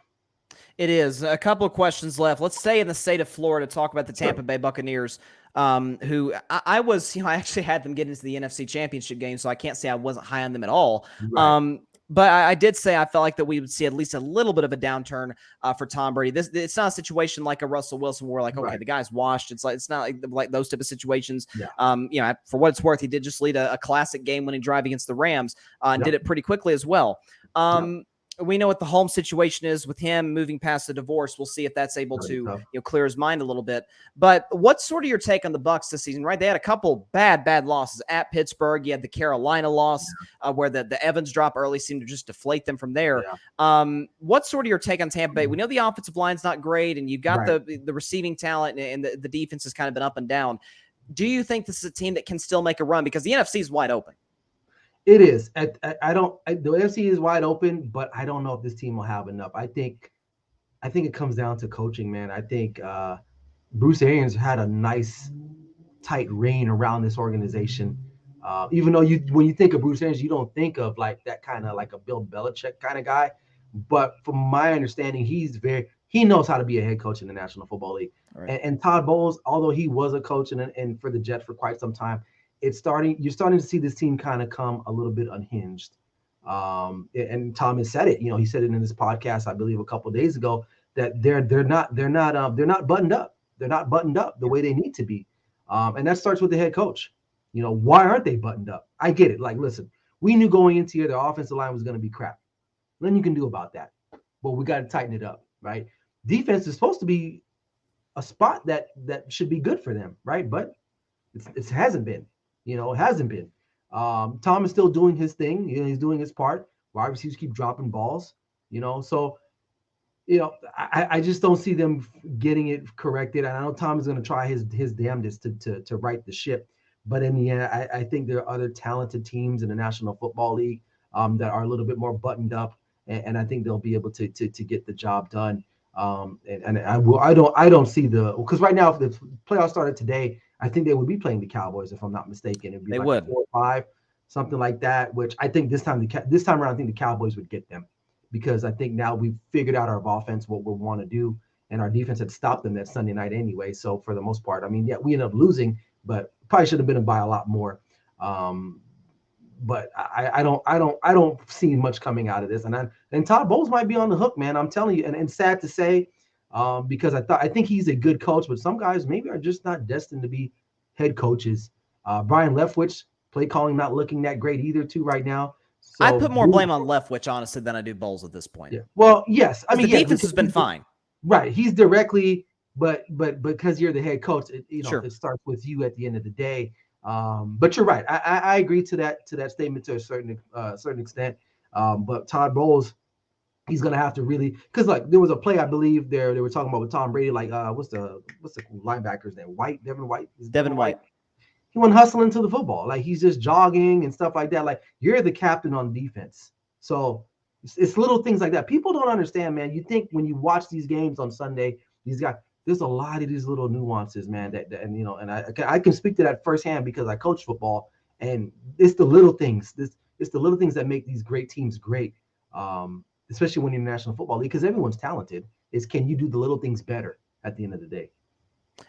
It is. A couple of questions left. Let's stay in the state of Florida, talk about the Tampa Bay Buccaneers, who I was, I actually had them get into the NFC Championship game, so I can't say I wasn't high on them at all. Right. But I did say I felt like that we would see at least a little bit of a downturn for Tom Brady. It's not a situation like a Russell Wilson where the guy's washed. It's not like those type of situations. Yeah. For what it's worth, he did just lead a classic game-winning drive against the Rams and did it pretty quickly as well. We know what the home situation is with him moving past the divorce. We'll see if that's able to clear his mind a little bit. But what's sort of your take on the Bucs this season? Right, they had a couple bad losses at Pittsburgh. You had the Carolina loss where the Evans drop early seemed to just deflate them from there. What's sort of your take on Tampa Bay? We know the offensive line's not great, and you've got the receiving talent, and the defense has kind of been up and down. Do you think this is a team that can still make a run because the NFC is wide open? It is. The NFC is wide open, but I don't know if this team will have enough. I think it comes down to coaching, man. I think Bruce Arians had a nice, tight rein around this organization. Even though when you think of Bruce Arians, you don't think of like that kind of like a Bill Belichick kind of guy. But from my understanding, he knows how to be a head coach in the National Football League. Right. And Todd Bowles, although he was a coach and for the Jets for quite some time, you're starting to see this team kind of come a little bit unhinged. And Tom has said it, he said it in his podcast, I believe a couple of days ago, that they're not buttoned up. They're not buttoned up the way they need to be. And that starts with the head coach. Why aren't they buttoned up? I get it. Like, listen, we knew going into here the offensive line was going to be crap. Nothing you can do about that. But we got to tighten it up, right? Defense is supposed to be a spot that should be good for them, right? But it hasn't been. It hasn't been. Tom is still doing his thing. He's doing his part. Wide receivers keep dropping balls. So I just don't see them getting it corrected. And I know Tom is going to try his damnedest to right the ship. But in the end, I think there are other talented teams in the National Football League that are a little bit more buttoned up, and I think they'll be able to get the job done. And I don't see because right now if the playoffs started today, I think they would be playing the Cowboys if I'm not mistaken. It'd be they like would 4 or 5, something like that. Which I think this time around, I think the Cowboys would get them. Because I think now we've figured out our offense, what we want to do, and our defense had stopped them that Sunday night anyway. So for the most part, I mean, yeah, we ended up losing, but probably should have been by a lot more. But I don't see much coming out of this. And Todd Bowles might be on the hook, man. I'm telling you, and sad to say, because I think he's a good coach, but some guys maybe are just not destined to be head coaches. Brian Leftwich, play calling not looking that great either, too, right now. So, I put more blame on Leftwich, honestly, than I do Bowles at this point. Yeah. Well, yes. I mean, the defense has been fine. Right. He's directly, but because you're the head coach, Sure. It starts with you at the end of the day. But you're right. I agree to that statement to a certain extent. But Todd Bowles, he's gonna have to really, because like there was a play I believe they were talking about with Tom Brady, like what's the linebacker's name? Devin White. Devin White. He went hustling to the football. Like he's just jogging and stuff like that. Like you're the captain on defense. So it's little things like that. People don't understand, man. You think when you watch these games on Sunday, there's a lot of these little nuances, man. And I can speak to that firsthand because I coach football, and it's the little things. It's the little things that make these great teams great, especially when you're in the National Football League, because everyone's talented. Can you do the little things better at the end of the day?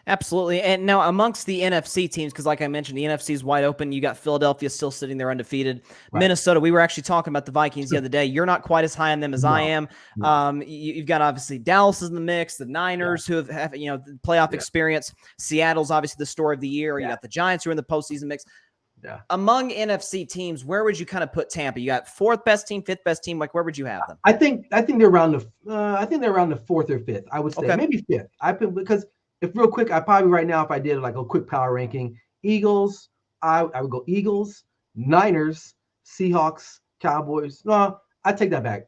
Absolutely. And now amongst the NFC teams, because like I mentioned, the NFC is wide open. You got Philadelphia still sitting there undefeated. Right. Minnesota, we were actually talking about the Vikings the other day. You're not quite as high on them as I am. No. You've got obviously Dallas is in the mix, the Niners who have playoff experience. Seattle's obviously the story of the year. You got the Giants who are in the postseason mix. Yeah. Among NFC teams, where would you kind of put Tampa? You got 4th best team, 5th best team. Like where would you have them? I think they're around the 4th or 5th. I would say maybe 5th. Because if real quick, I probably right now, if I did like a quick power ranking, Eagles, I would go Eagles, Niners, Seahawks, Cowboys. No, I take that back.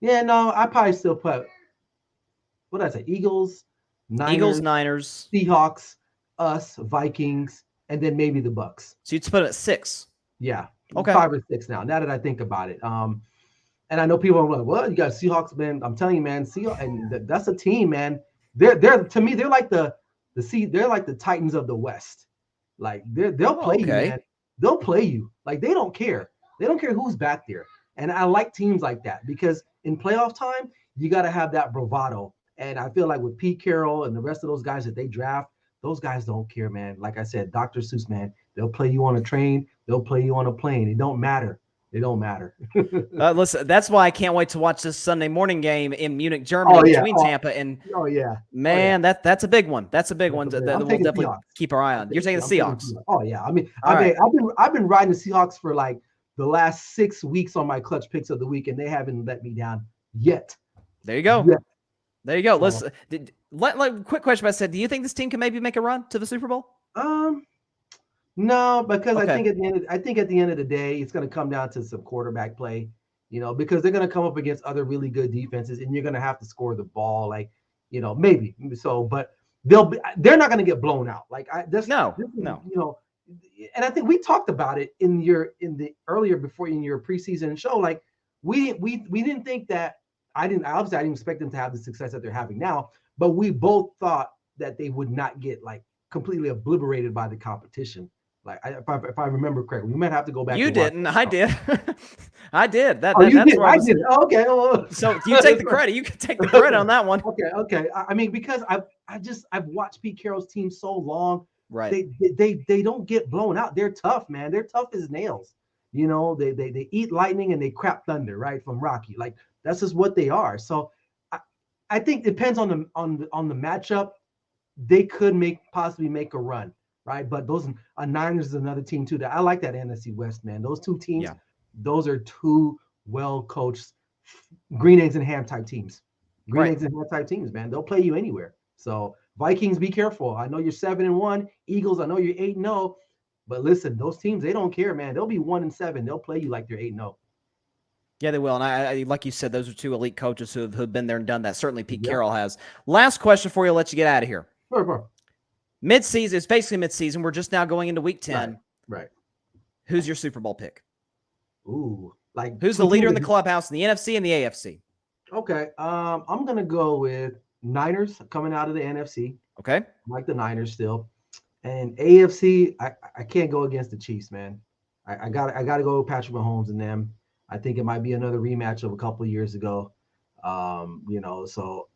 Yeah, no, I probably still put, what did I say? Eagles, Niners, Seahawks, us, Vikings, and then maybe the Bucks. So you'd put it at 6. Yeah. Okay. 5 or 6 now that I think about it. And I know people are like, well, you got Seahawks, man. I'm telling you, man, Seahawks, and that's a team, man. They're to me, they're like they're like the Titans of the West. Like they'll play you, man. They'll play you. Like they don't care. They don't care who's back there. And I like teams like that because in playoff time, you got to have that bravado. And I feel like with Pete Carroll and the rest of those guys that they draft, those guys don't care, man. Like I said, Dr. Seuss, man. They'll play you on a train. They'll play you on a plane. It don't matter. They don't matter. Listen, that's why I can't wait to watch this Sunday morning game in Munich, Germany, between Tampa and. Man, that's a big one. That's a big one that we'll definitely keep our eye on. You're taking the Seahawks. Oh yeah, I mean, I've been riding the Seahawks for like the last 6 weeks on my clutch picks of the week, and they haven't let me down yet. There you go. Yeah. There you go. Listen, quick question. I said, do you think this team can maybe make a run to the Super Bowl? No, because I think at the end of the day, it's going to come down to some quarterback play, because they're going to come up against other really good defenses, and you're going to have to score the ball, maybe so. But they're not going to get blown out. No. And I think we talked about it in your preseason show. Like we didn't think that I didn't expect them to have the success that they're having now, but we both thought that they would not get completely obliterated by the competition. If I remember correctly, we might have to go back. You didn't. I did. I did. You did. I did. Okay. So you take the credit. You can take the credit on that one. Okay. I mean, because I've watched Pete Carroll's team so long. Right. They don't get blown out. They're tough, man. They're tough as nails. They eat lightning and they crap thunder, right? From Rocky. Like that's just what they are. So I think it depends on the matchup. They could possibly make a run, right? But those Niners is another team too that I like that NFC West, man. Those two teams, Yeah. those are two well coached green eggs and ham type teams. Green Right. eggs and ham type teams, man. They'll play you anywhere. So Vikings, be careful. I know you're 7-1. Eagles, I know you're 8-0. But listen, those teams, they don't care, man. They'll be 1-7. They'll play you like they're 8-0. Yeah, they will. And I like you said, those are two elite coaches who've been there and done that. Certainly Pete Yep. Carroll has. Last question for you. I'll let you get out of here. Sure. Mid-season, it's basically mid-season. We're just now going into week 10. Right. Who's your Super Bowl pick? Ooh, like Who's the leader in the clubhouse in the NFC and the AFC? Okay. I'm gonna go with Niners coming out of the NFC. Okay. I like the Niners still. And AFC, I can't go against the Chiefs, man. I gotta go with Patrick Mahomes and them. I think it might be another rematch of a couple of years ago. So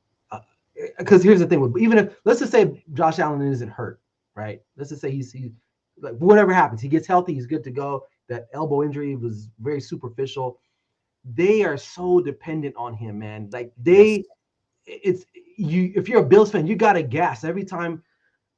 because here's the thing, with even if let's just say Josh Allen isn't hurt, right? Let's just say he's like whatever happens, he gets healthy, he's good to go. That elbow injury was very superficial. They are so dependent on him, man. Like it's you. If you're a Bills fan, you gotta gas every time.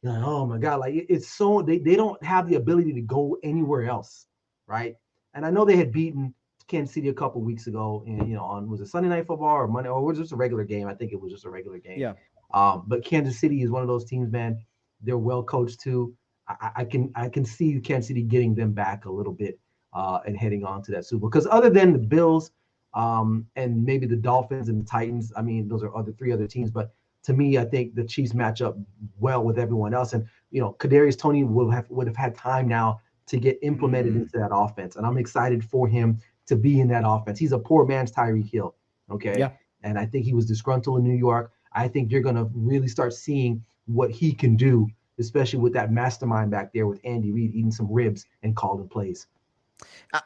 You're like, oh my god, like it's so they don't have the ability to go anywhere else, right? And I know they had beaten Kansas City a couple weeks ago, and on was it Sunday Night Football or Monday, or was it just a regular game? I think it was just a regular game. Yeah. But Kansas City is one of those teams, man. They're well coached too. I can see Kansas City getting them back a little bit and heading on to that Super Bowl. Because other than the Bills and maybe the Dolphins and the Titans, I mean, those are three other teams. But to me, I think the Chiefs match up well with everyone else. And Kadarius Toney would have had time now to get implemented into that offense, and I'm excited for him to be in that offense. He's a poor man's Tyreek Hill, okay? Yeah. And I think he was disgruntled in New York. I think you're gonna really start seeing what he can do, especially with that mastermind back there with Andy Reid eating some ribs and calling plays.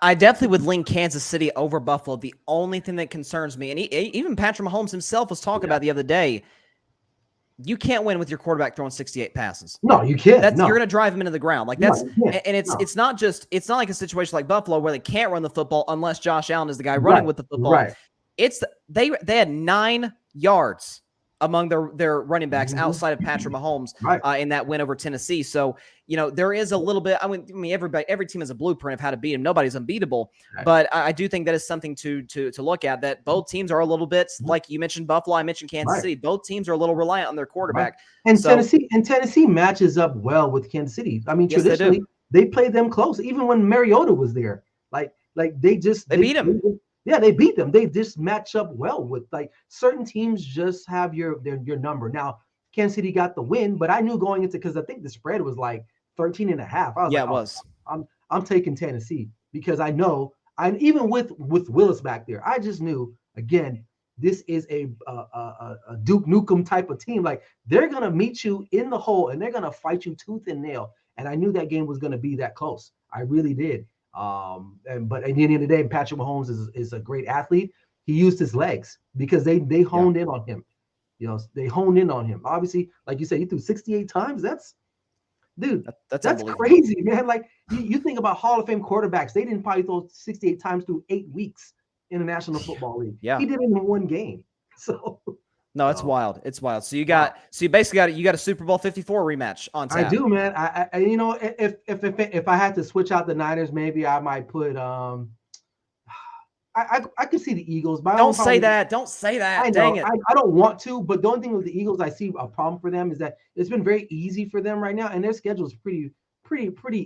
I definitely would lean Kansas City over Buffalo. The only thing that concerns me, and even Patrick Mahomes himself was talking about the other day, you can't win with your quarterback throwing 68 passes. No, you can't. You're going to drive him into the ground. Like that's, and it's not like a situation like Buffalo where they can't run the football unless Josh Allen is the guy running with the football. Right. They had 9 yards among their running backs outside of Patrick Mahomes in that win over Tennessee. So, there is a little bit, I mean, every team has a blueprint of how to beat him. Nobody's unbeatable, but I do think that is something to look at, that both teams are a little bit, like you mentioned Buffalo, I mentioned Kansas City. Both teams are a little reliant on their quarterback. And Tennessee matches up well with Kansas City. I mean, traditionally they played them close, even when Mariota was there. Like they beat him. They beat them. They just match up well with certain teams just have your number. Now, Kansas City got the win, but I knew going into, because I think the spread was like 13.5. I was it was. I'm taking Tennessee because I know even with Willis back there, I just knew again this is a Duke Nukem type of team. Like they're gonna meet you in the hole and they're gonna fight you tooth and nail. And I knew that game was gonna be that close. I really did. But at the end of the day, Patrick Mahomes is a great athlete. He used his legs because they honed in on him. They honed in on him. Obviously, like you said, he threw 68 times. That's crazy, man. Like you think about Hall of Fame quarterbacks, they didn't probably throw 68 times through 8 weeks in the National Football League. Yeah, he did it in one game. So no, it's wild. It's wild. So you basically got a Super Bowl 54 rematch on tap. I do, man. I if I had to switch out the Niners, maybe I might put I could see the Eagles. Don't say that. Don't say that. Dang it. I don't want to, but the only thing with the Eagles, I see a problem for them is that it's been very easy for them right now, and their schedule is pretty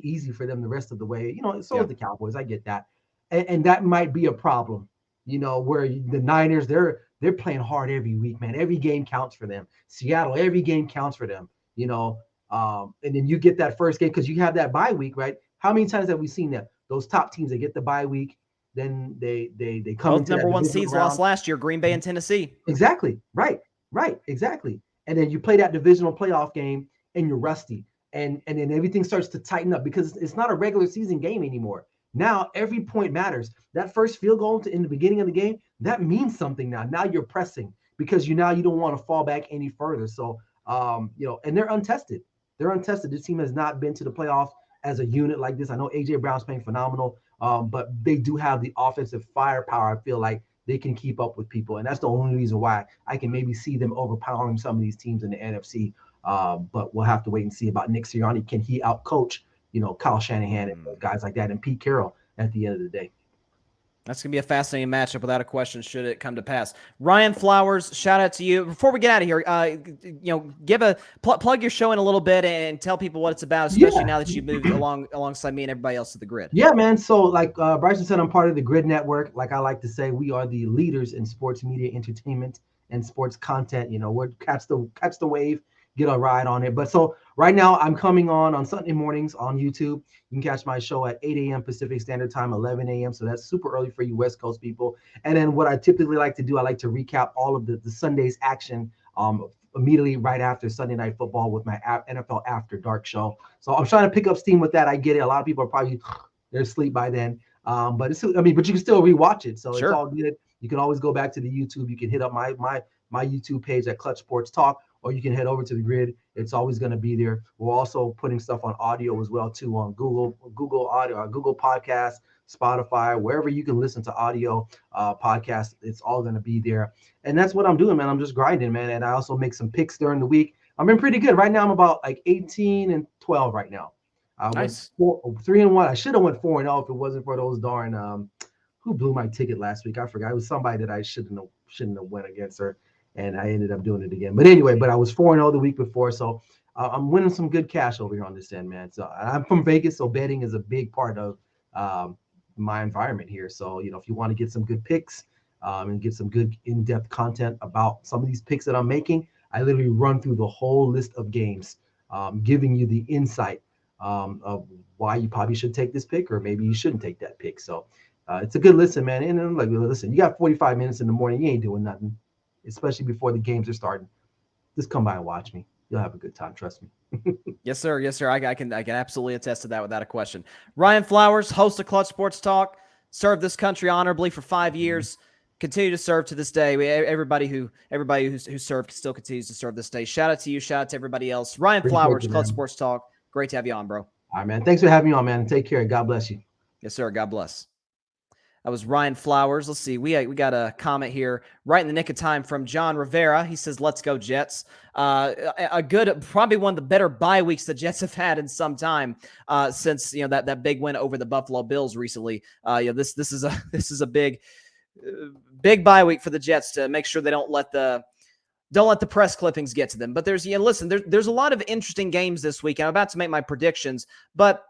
easy for them the rest of the way. So is the Cowboys. I get that, and that might be a problem. Where the Niners, they're playing hard every week, man. Every game counts for them. Seattle, every game counts for them. And then you get that first game because you have that bye week, right? How many times have we seen that? Those top teams, they get the bye week. Then they come both into number one seeds round. lost last year, Green Bay and Tennessee. Exactly. Right. Exactly. And then you play that divisional playoff game and you're rusty. And then everything starts to tighten up because it's not a regular season game anymore. Now every point matters. That first field goal in the beginning of the game, that means something now. Now you're pressing because you don't want to fall back any further. So and they're untested. This team has not been to the playoffs as a unit like this. I know AJ Brown's playing phenomenal. But they do have the offensive firepower, I feel like, they can keep up with people. And that's the only reason why I can maybe see them overpowering some of these teams in the NFC. But we'll have to wait and see about Nick Sirianni. Can he outcoach, Kyle Shanahan and guys like that and Pete Carroll at the end of the day? That's going to be a fascinating matchup without a question, should it come to pass. Ryan Flowers, shout out to you. Before we get out of here, give a plug your show in a little bit and tell people what it's about, especially now that you've moved alongside me and everybody else to the Grid. Yeah, man. So like Bryson said, I'm part of the Grid Network. Like I like to say, we are the leaders in sports media, entertainment, and sports content. We're catch the wave, get a ride on it. But so right now I'm coming on Sunday mornings on YouTube. You can catch my show at 8 a.m. Pacific Standard Time, 11 a.m. So that's super early for you West Coast people. And then what I typically like to do, I like to recap all of the Sunday's action immediately right after Sunday Night Football with my NFL After Dark show. So I'm trying to pick up steam with that. I get it. A lot of people are probably they're asleep by then. But you can still rewatch it. So It's all good. You can always go back to the YouTube. You can hit up my YouTube page at Clutch Sports Talk, or you can head over to the Grid. It's always going to be there. We're also putting stuff on audio as well too, on Google Audio, Google Podcasts, Spotify, wherever you can listen to audio podcasts. It's all going to be there. And that's what I'm doing, man. I'm just grinding, man. And I also make some picks during the week. I've been pretty good. Right now I'm about like 18-12 right now. Nice. 3-1. I should have went 4-0 if it wasn't for those darn who blew my ticket last week. I forgot. It was somebody that I shouldn't have went against her, and I ended up doing it again. But anyway, I was 4-0 the week before, so I'm winning some good cash over here on this end, man. So I'm from Vegas, so betting is a big part of my environment here. So if you want to get some good picks and get some good in-depth content about some of these picks that I'm making, I literally run through the whole list of games, giving you the insight of why you probably should take this pick or maybe you shouldn't take that pick. So it's a good listen, man. And I'm like, listen, you got 45 minutes in the morning. You ain't doing nothing, especially before the games are starting. Just come by and watch me. You'll have a good time. Trust me. Yes, sir. Yes, sir. I can absolutely attest to that without a question. Ryan Flowers, host of Clutch Sports Talk, served this country honorably for 5 years. Continue to serve to this day. Everybody who served still continues to serve this day. Shout out to you. Shout out to everybody else. Ryan Flowers, Clutch Sports Talk. Great to have you on, bro. All right, man. Thanks for having me on, man. Take care. God bless you. Yes, sir. God bless. That was Ryan Flowers. Let's see. We got a comment here right in the nick of time from John Rivera. He says, "Let's go Jets." A good, probably one of the better bye weeks the Jets have had in some time since that big win over the Buffalo Bills recently. This is a big bye week for the Jets to make sure they don't let the press clippings get to them. But there's a lot of interesting games this week. I'm about to make my predictions, but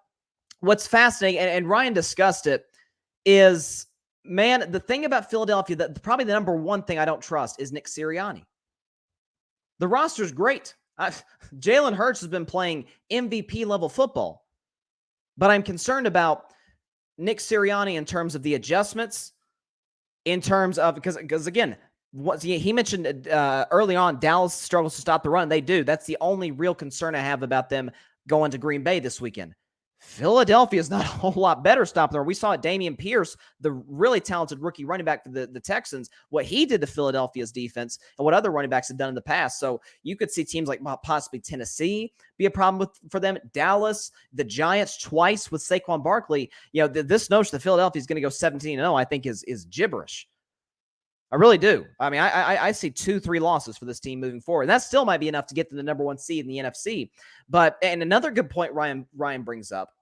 what's fascinating, and Ryan discussed it, is, man, the thing about Philadelphia, that probably the number one thing I don't trust is Nick Sirianni. The roster's great. Jalen Hurts has been playing MVP level football, but I'm concerned about Nick Sirianni in terms of the adjustments, in terms of, because again, what he mentioned early on, Dallas struggles to stop the run. They do. That's the only real concern I have about them going to Green Bay this weekend. Philadelphia is not a whole lot better stopping the run. We saw Dameon Pierce, the really talented rookie running back for the Texans, what he did to Philadelphia's defense and what other running backs have done in the past. So you could see teams like possibly Tennessee be a problem for them. Dallas, the Giants twice with Saquon Barkley. This notion that Philadelphia is going to go 17-0, I think is gibberish. I really do. I mean, I see 2-3 losses for this team moving forward. And that still might be enough to get to the number one seed in the NFC. And another good point Ryan brings up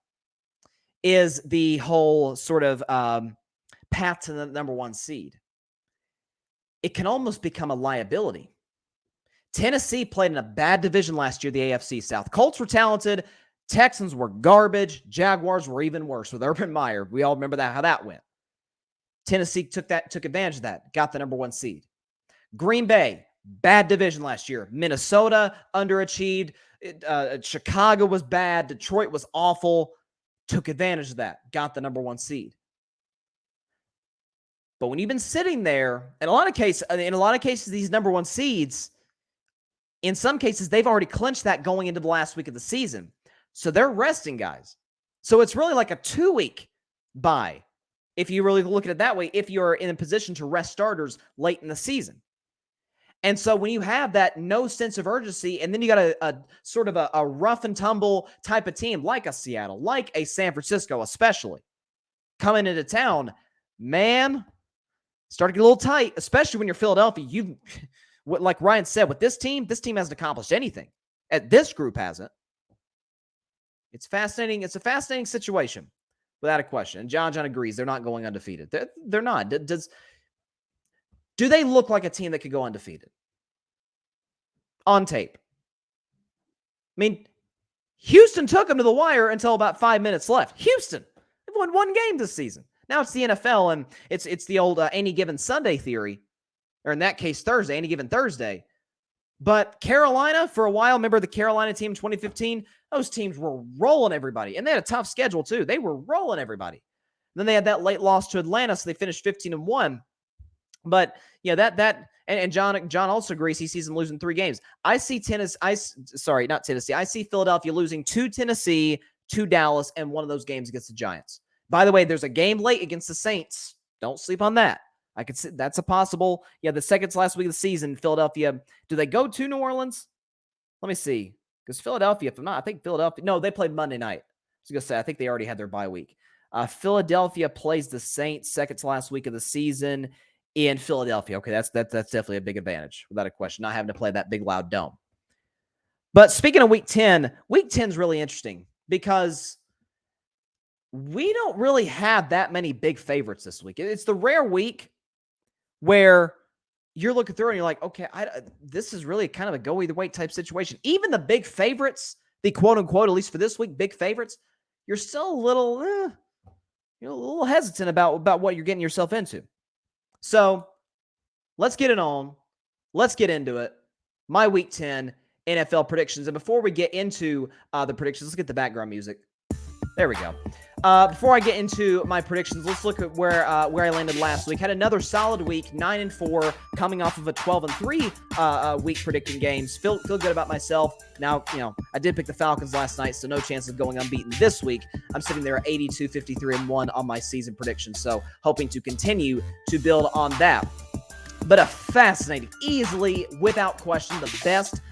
is the whole sort of path to the number one seed. It can almost become a liability. Tennessee played in a bad division last year, the AFC South. Colts were talented. Texans were garbage. Jaguars were even worse with Urban Meyer. We all remember how that went. Tennessee took advantage of that, got the number one seed. Green Bay, bad division last year. Minnesota underachieved. Chicago was bad. Detroit was awful. Took advantage of that, got the number one seed. But when you've been sitting there, in a lot of cases, these number one seeds, in some cases, they've already clinched that going into the last week of the season. So they're resting guys. So it's really like a 2-week bye, if you really look at it that way, if you're in a position to rest starters late in the season. And so when you have that no sense of urgency, and then you got a sort of a rough and tumble type of team like a Seattle, like a San Francisco especially, coming into town, man, Start to get a little tight, especially when you're Philadelphia. Like Ryan said, with this team hasn't accomplished anything. This group hasn't. It's fascinating. It's a fascinating situation, without a question. And John agrees. They're not going undefeated. They're not. Do they look like a team that could go undefeated? On tape. I mean, Houston took them to the wire until about 5 minutes left. Houston, they've won one game this season. Now it's the NFL, and it's the old any given Sunday theory, or in that case, Thursday, any given Thursday. But Carolina, for a while, remember the Carolina team in 2015? Those teams were rolling everybody, and they had a tough schedule too. They were rolling everybody. And then they had that late loss to Atlanta, so they finished 15-1. But and John also agrees he sees them losing 3 games. I see not Tennessee. I see Philadelphia losing to Tennessee, to Dallas, and one of those games against the Giants. By the way, there's a game late against the Saints. Don't sleep on that. I could see that's a possible. Yeah, the second to last week of the season, Philadelphia. Do they go to New Orleans? Let me see. Because Philadelphia, if I'm not, I think Philadelphia. No, they played Monday night. I was going to say, I think they already had their bye week. Philadelphia plays the Saints second to last week of the season in Philadelphia. Okay, that's definitely a big advantage, without a question, not having to play that big, loud dome. But speaking of Week 10 is really interesting because we don't really have that many big favorites this week. It's the rare week where you're looking through and you're like, okay, this is really kind of a go either way type situation. Even the big favorites, the quote unquote, at least for this week, big favorites, you're still a little hesitant about what you're getting yourself into. So let's get it on. Let's get into it. My Week 10 NFL predictions. And before we get into the predictions, let's get the background music. There we go. Before I get into my predictions, let's look at where I landed last week. Had another solid week, 9-4, coming off of a 12-3 week predicting games. Feel good about myself. Now, I did pick the Falcons last night, so no chance of going unbeaten this week. I'm sitting there at 82-53-1 on my season prediction, so hoping to continue to build on that. But a fascinating, easily, without question, the best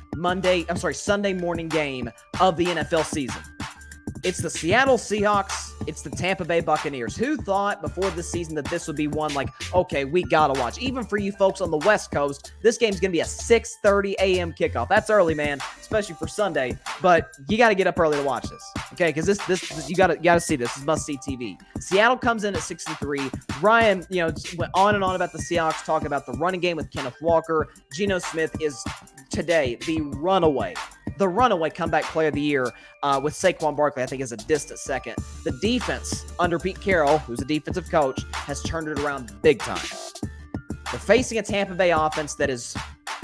Sunday morning game of the NFL season. It's the Seattle Seahawks. It's the Tampa Bay Buccaneers. Who thought before this season that this would be one like, okay, we got to watch. Even for you folks on the West Coast, this game's going to be a 6:30 a.m. kickoff. That's early, man, especially for Sunday. But you got to get up early to watch this, okay? Because this you got to see this. This is must-see TV. Seattle comes in at 6-3. Ryan, went on and on about the Seahawks, talking about the running game with Kenneth Walker. Geno Smith is today the runaway comeback player of the year with Saquon Barkley, I think, is a distant second. The defense under Pete Carroll, who's a defensive coach, has turned it around big time. They're facing a Tampa Bay offense that is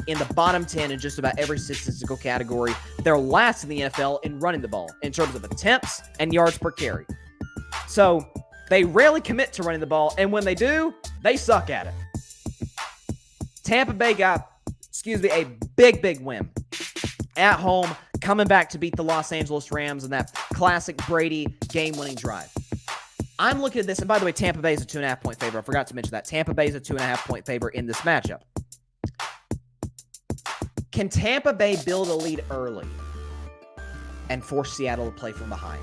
in the bottom 10 in just about every statistical category. They're last in the NFL in running the ball in terms of attempts and yards per carry. So they rarely commit to running the ball, and when they do, they suck at it. Tampa Bay got, a big win at home, coming back to beat the Los Angeles Rams in that classic Brady game-winning drive. I'm looking at this, and by the way, Tampa Bay is a 2.5-point favorite. I forgot to mention that. Tampa Bay is a 2.5-point favorite in this matchup. Can Tampa Bay build a lead early and force Seattle to play from behind?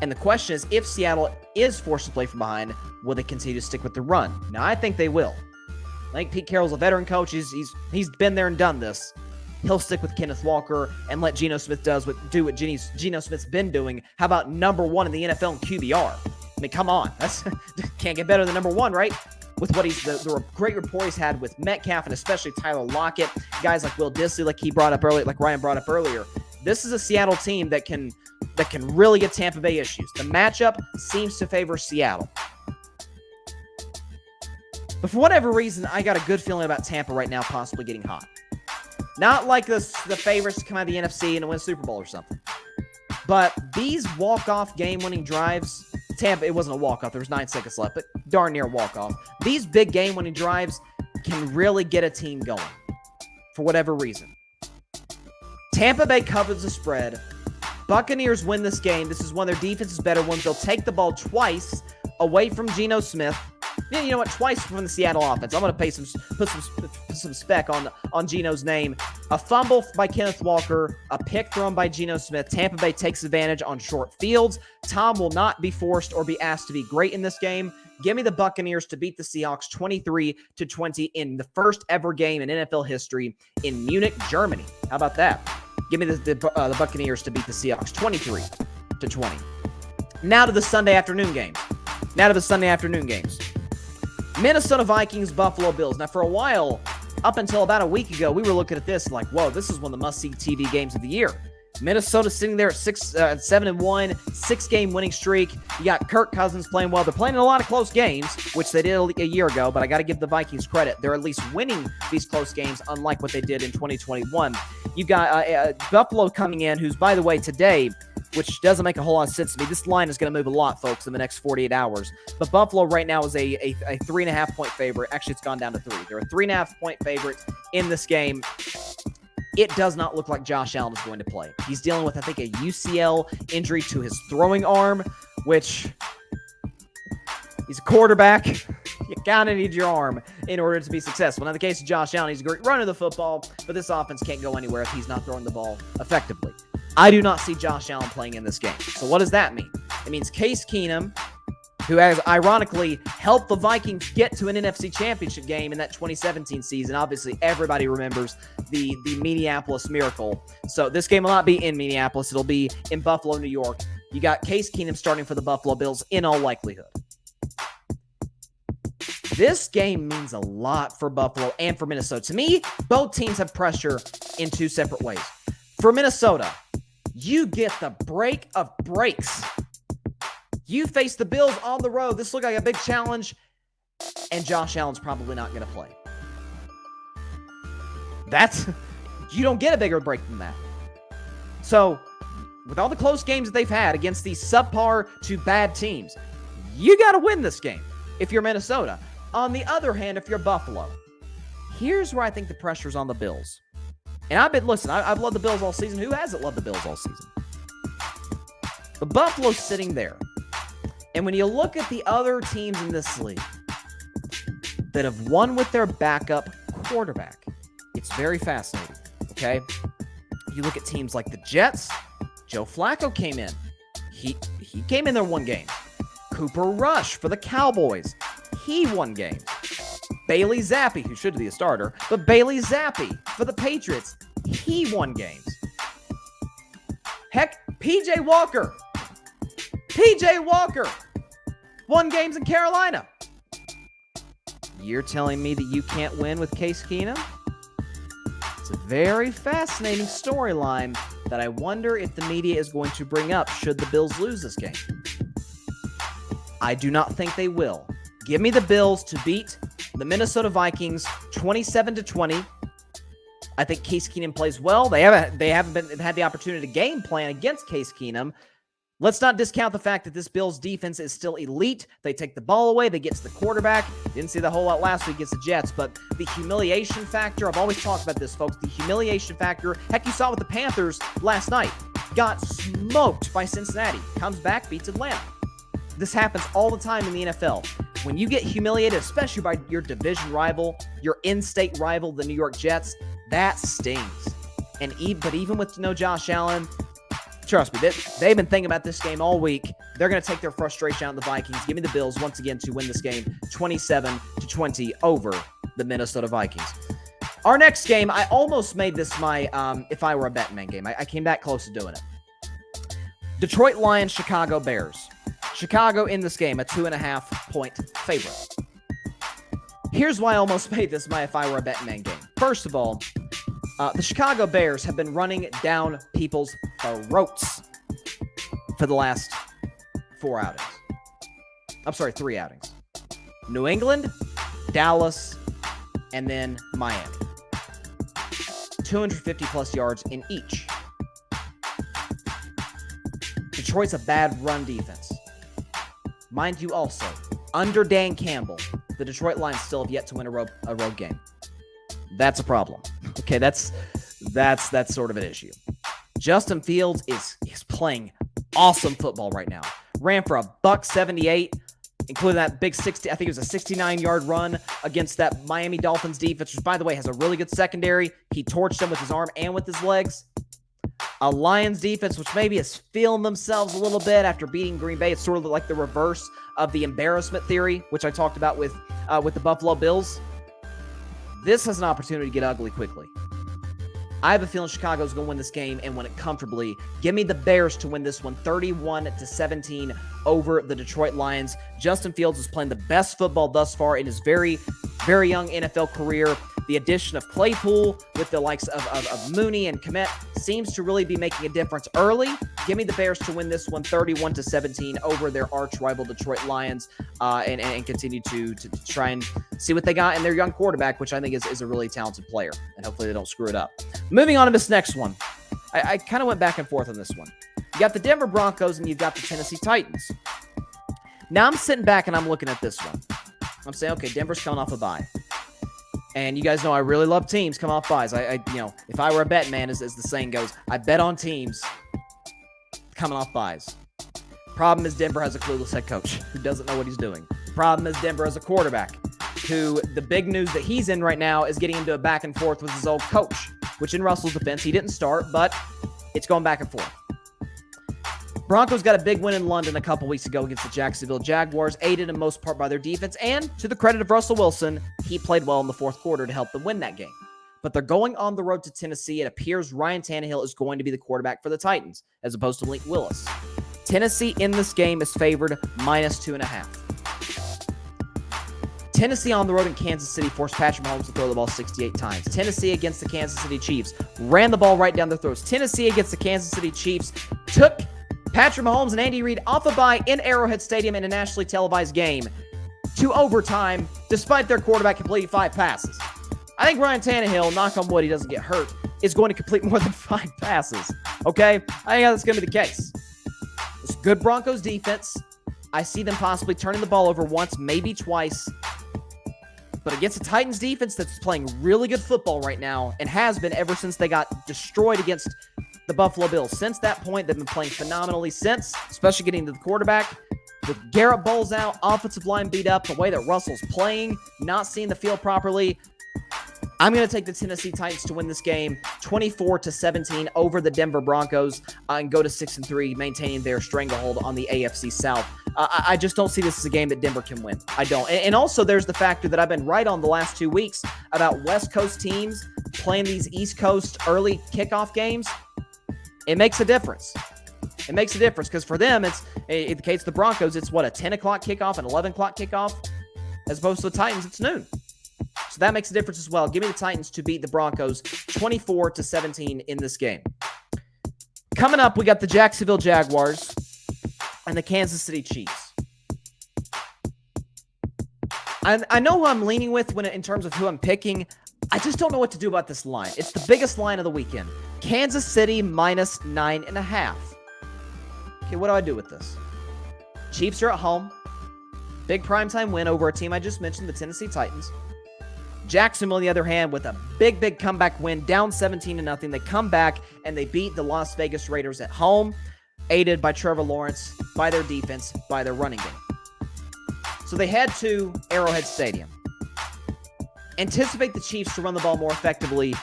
And the question is, if Seattle is forced to play from behind, will they continue to stick with the run? Now, I think they will. I think Pete Carroll's a veteran coach. He's been there and done this. He'll stick with Kenneth Walker and let Geno Smith do what Geno Smith's been doing. How about number 1 in the NFL in QBR? I mean, come on. That's can't get better than number 1, right? With what the great rapport he's had with Metcalf and especially Tyler Lockett, guys like Will Dissly, like Ryan brought up earlier. This is a Seattle team that can really get Tampa Bay issues. The matchup seems to favor Seattle. But for whatever reason, I got a good feeling about Tampa right now possibly getting hot. Not like the favorites to come out of the NFC and win a Super Bowl or something. But these walk-off game-winning drives, Tampa, it wasn't a walk-off. There was 9 seconds left, but darn near walk-off. These big game-winning drives can really get a team going for whatever reason. Tampa Bay covers the spread. Buccaneers win this game. This is one of their defense's better ones. They'll take the ball twice away from Geno Smith. You know what? Twice from the Seattle offense. I'm going to put some spec on Geno's name. A fumble by Kenneth Walker, a pick thrown by Geno Smith. Tampa Bay takes advantage on short fields. Tom will not be forced or be asked to be great in this game. Give me the Buccaneers to beat the Seahawks 23-20 in the first ever game in NFL history in Munich, Germany. How about that? Give me the Buccaneers to beat the Seahawks 23-20. Now to the Sunday afternoon games. Minnesota Vikings, Buffalo Bills. Now, for a while, up until about a week ago, we were looking at this like, whoa, this is one of the must-see TV games of the year. Minnesota sitting there at 7-1, 6-game winning streak. You got Kirk Cousins playing well. They're playing in a lot of close games, which they did a year ago, but I got to give the Vikings credit. They're at least winning these close games, unlike what they did in 2021. You got Buffalo coming in, who's, by the way, today, which doesn't make a whole lot of sense to me. This line is going to move a lot, folks, in the next 48 hours. But Buffalo right now is a 3.5-point favorite. Actually, it's gone down to 3. They're a 3.5-point favorite in this game. It does not look like Josh Allen is going to play. He's dealing with, I think, a UCL injury to his throwing arm, which he's a quarterback. You kind of need your arm in order to be successful. Now, in the case of Josh Allen, he's a great runner of the football, but this offense can't go anywhere if he's not throwing the ball effectively. I do not see Josh Allen playing in this game. So what does that mean? It means Case Keenum, who has ironically helped the Vikings get to an NFC Championship game in that 2017 season. Obviously, everybody remembers the Minneapolis Miracle. So this game will not be in Minneapolis. It'll be in Buffalo, New York. You got Case Keenum starting for the Buffalo Bills in all likelihood. This game means a lot for Buffalo and for Minnesota. To me, both teams have pressure in two separate ways. For Minnesota, you get the break of breaks. You face the Bills on the road. This looks like a big challenge, and Josh Allen's probably not going to play. You don't get a bigger break than that. So, with all the close games that they've had against these subpar to bad teams, you got to win this game if you're Minnesota. On the other hand, if you're Buffalo, here's where I think the pressure's on the Bills. And I've loved the Bills all season. Who hasn't loved the Bills all season? But Buffalo's sitting there. And when you look at the other teams in this league that have won with their backup quarterback, it's very fascinating, okay? You look at teams like the Jets. Joe Flacco came in. He came in there, won games. Cooper Rush for the Cowboys. He won games. Bailey Zappi, who should be a starter, but Bailey Zappi for the Patriots. He won games. Heck, PJ Walker won games in Carolina. You're telling me that you can't win with Case Keenum? It's a very fascinating storyline that I wonder if the media is going to bring up should the Bills lose this game. I do not think they will. Give me the Bills to beat the Minnesota Vikings 27-20. I think Case Keenum plays well. They haven't had the opportunity to game plan against Case Keenum. Let's not discount the fact that this Bills defense is still elite. They take the ball away. They get to the quarterback. Didn't see the whole lot last week against the Jets, but the humiliation factor, I've always talked about this, folks. The humiliation factor, heck, you saw it with the Panthers last night. Got smoked by Cincinnati. Comes back, beats Atlanta. This happens all the time in the NFL. When you get humiliated, especially by your division rival, your in-state rival, the New York Jets, that stings. But even with no Josh Allen, trust me, they've been thinking about this game all week. They're going to take their frustration out on the Vikings. Give me the Bills once again to win this game 27-20 over the Minnesota Vikings. Our next game, I almost made this my if I were a Bettin Man game. I came that close to doing it. Detroit Lions, Chicago Bears. Chicago in this game, a 2.5-point favorite. Here's why I almost made this my if I were a Bettin Man game. First of all, the Chicago Bears have been running down people's throats for the last 3 outings. New England, Dallas, and then Miami. 250-plus yards in each. Detroit's a bad run defense. Mind you also, under Dan Campbell, the Detroit Lions still have yet to win a road game. That's a problem. Okay, that's sort of an issue. Justin Fields is playing awesome football right now. Ran for $178, including that big 60. I think it was a 69-yard run against that Miami Dolphins defense, which, by the way, has a really good secondary. He torched them with his arm and with his legs. a Lions defense, which maybe is feeling themselves a little bit after beating Green Bay. It's sort of like the reverse of the embarrassment theory, which I talked about with the Buffalo Bills. This has an opportunity to get ugly quickly. I have a feeling Chicago's going to win this game and win it comfortably. Give me the Bears to win this one 31-17 over the Detroit Lions. Justin Fields is playing the best football thus far in his very, very young NFL career. The addition of Claypool with the likes of Mooney and Kmet seems to really be making a difference early. Give me the Bears to win this one 31-17 over their arch rival Detroit Lions and continue to try and see what they got in their young quarterback, which I think is a really talented player, and hopefully they don't screw it up. Moving on to this next one. I kind of went back and forth on this one. You got the Denver Broncos and you've got the Tennessee Titans. Now I'm sitting back and I'm looking at this one. I'm saying, okay, Denver's coming off a bye. And you guys know I really love teams coming off buys. If I were a Bettin Man, as the saying goes, I bet on teams coming off buys. Problem is Denver has a clueless head coach who doesn't know what he's doing. Problem is Denver has a quarterback who the big news that he's in right now is getting into a back and forth with his old coach, which in Russell's defense, he didn't start, but it's going back and forth. Broncos got a big win in London a couple weeks ago against the Jacksonville Jaguars, aided in most part by their defense, and to the credit of Russell Wilson, he played well in the fourth quarter to help them win that game. But they're going on the road to Tennessee. It appears Ryan Tannehill is going to be the quarterback for the Titans, as opposed to Bleak Willis. Tennessee in this game is favored -2.5. Tennessee on the road in Kansas City forced Patrick Mahomes to throw the ball 68 times. Tennessee against the Kansas City Chiefs ran the ball right down their throats. Tennessee against the Kansas City Chiefs took Patrick Mahomes and Andy Reid off a bye in Arrowhead Stadium in a nationally televised game to overtime, despite their quarterback completing 5 passes. I think Ryan Tannehill, knock on wood, he doesn't get hurt, is going to complete more than 5 passes. Okay? I think that's going to be the case. It's good Broncos defense. I see them possibly turning the ball over once, maybe twice. But against a Titans defense that's playing really good football right now and has been ever since they got destroyed against the Buffalo Bills. Since that point, they've been playing phenomenally since, especially getting to the quarterback. With Garrett Bowles out, offensive line beat up, the way that Russell's playing, not seeing the field properly, I'm going to take the Tennessee Titans to win this game 24-17 over the Denver Broncos and go to 6-3, maintaining their stranglehold on the AFC South. I just don't see this as a game that Denver can win. I don't. And also, there's the factor that I've been right on the last 2 weeks about West Coast teams playing these East Coast early kickoff games. It makes a difference. It makes a difference because for them, in the case of the Broncos, it's what, a 10 o'clock kickoff, an 11 o'clock kickoff, as opposed to the Titans, it's noon. So that makes a difference as well. Give me the Titans to beat the Broncos 24-17 in this game. Coming up, we got the Jacksonville Jaguars and the Kansas City Chiefs. I know who I'm leaning with in terms of who I'm picking. I just don't know what to do about this line. It's the biggest line of the weekend. Kansas City -9.5. Okay, what do I do with this? Chiefs are at home. Big primetime win over a team I just mentioned, the Tennessee Titans. Jacksonville, on the other hand, with a big comeback win, down 17-0. They come back and they beat the Las Vegas Raiders at home, aided by Trevor Lawrence, by their defense, by their running game. So they head to Arrowhead Stadium. Anticipate the Chiefs to run the ball more effectively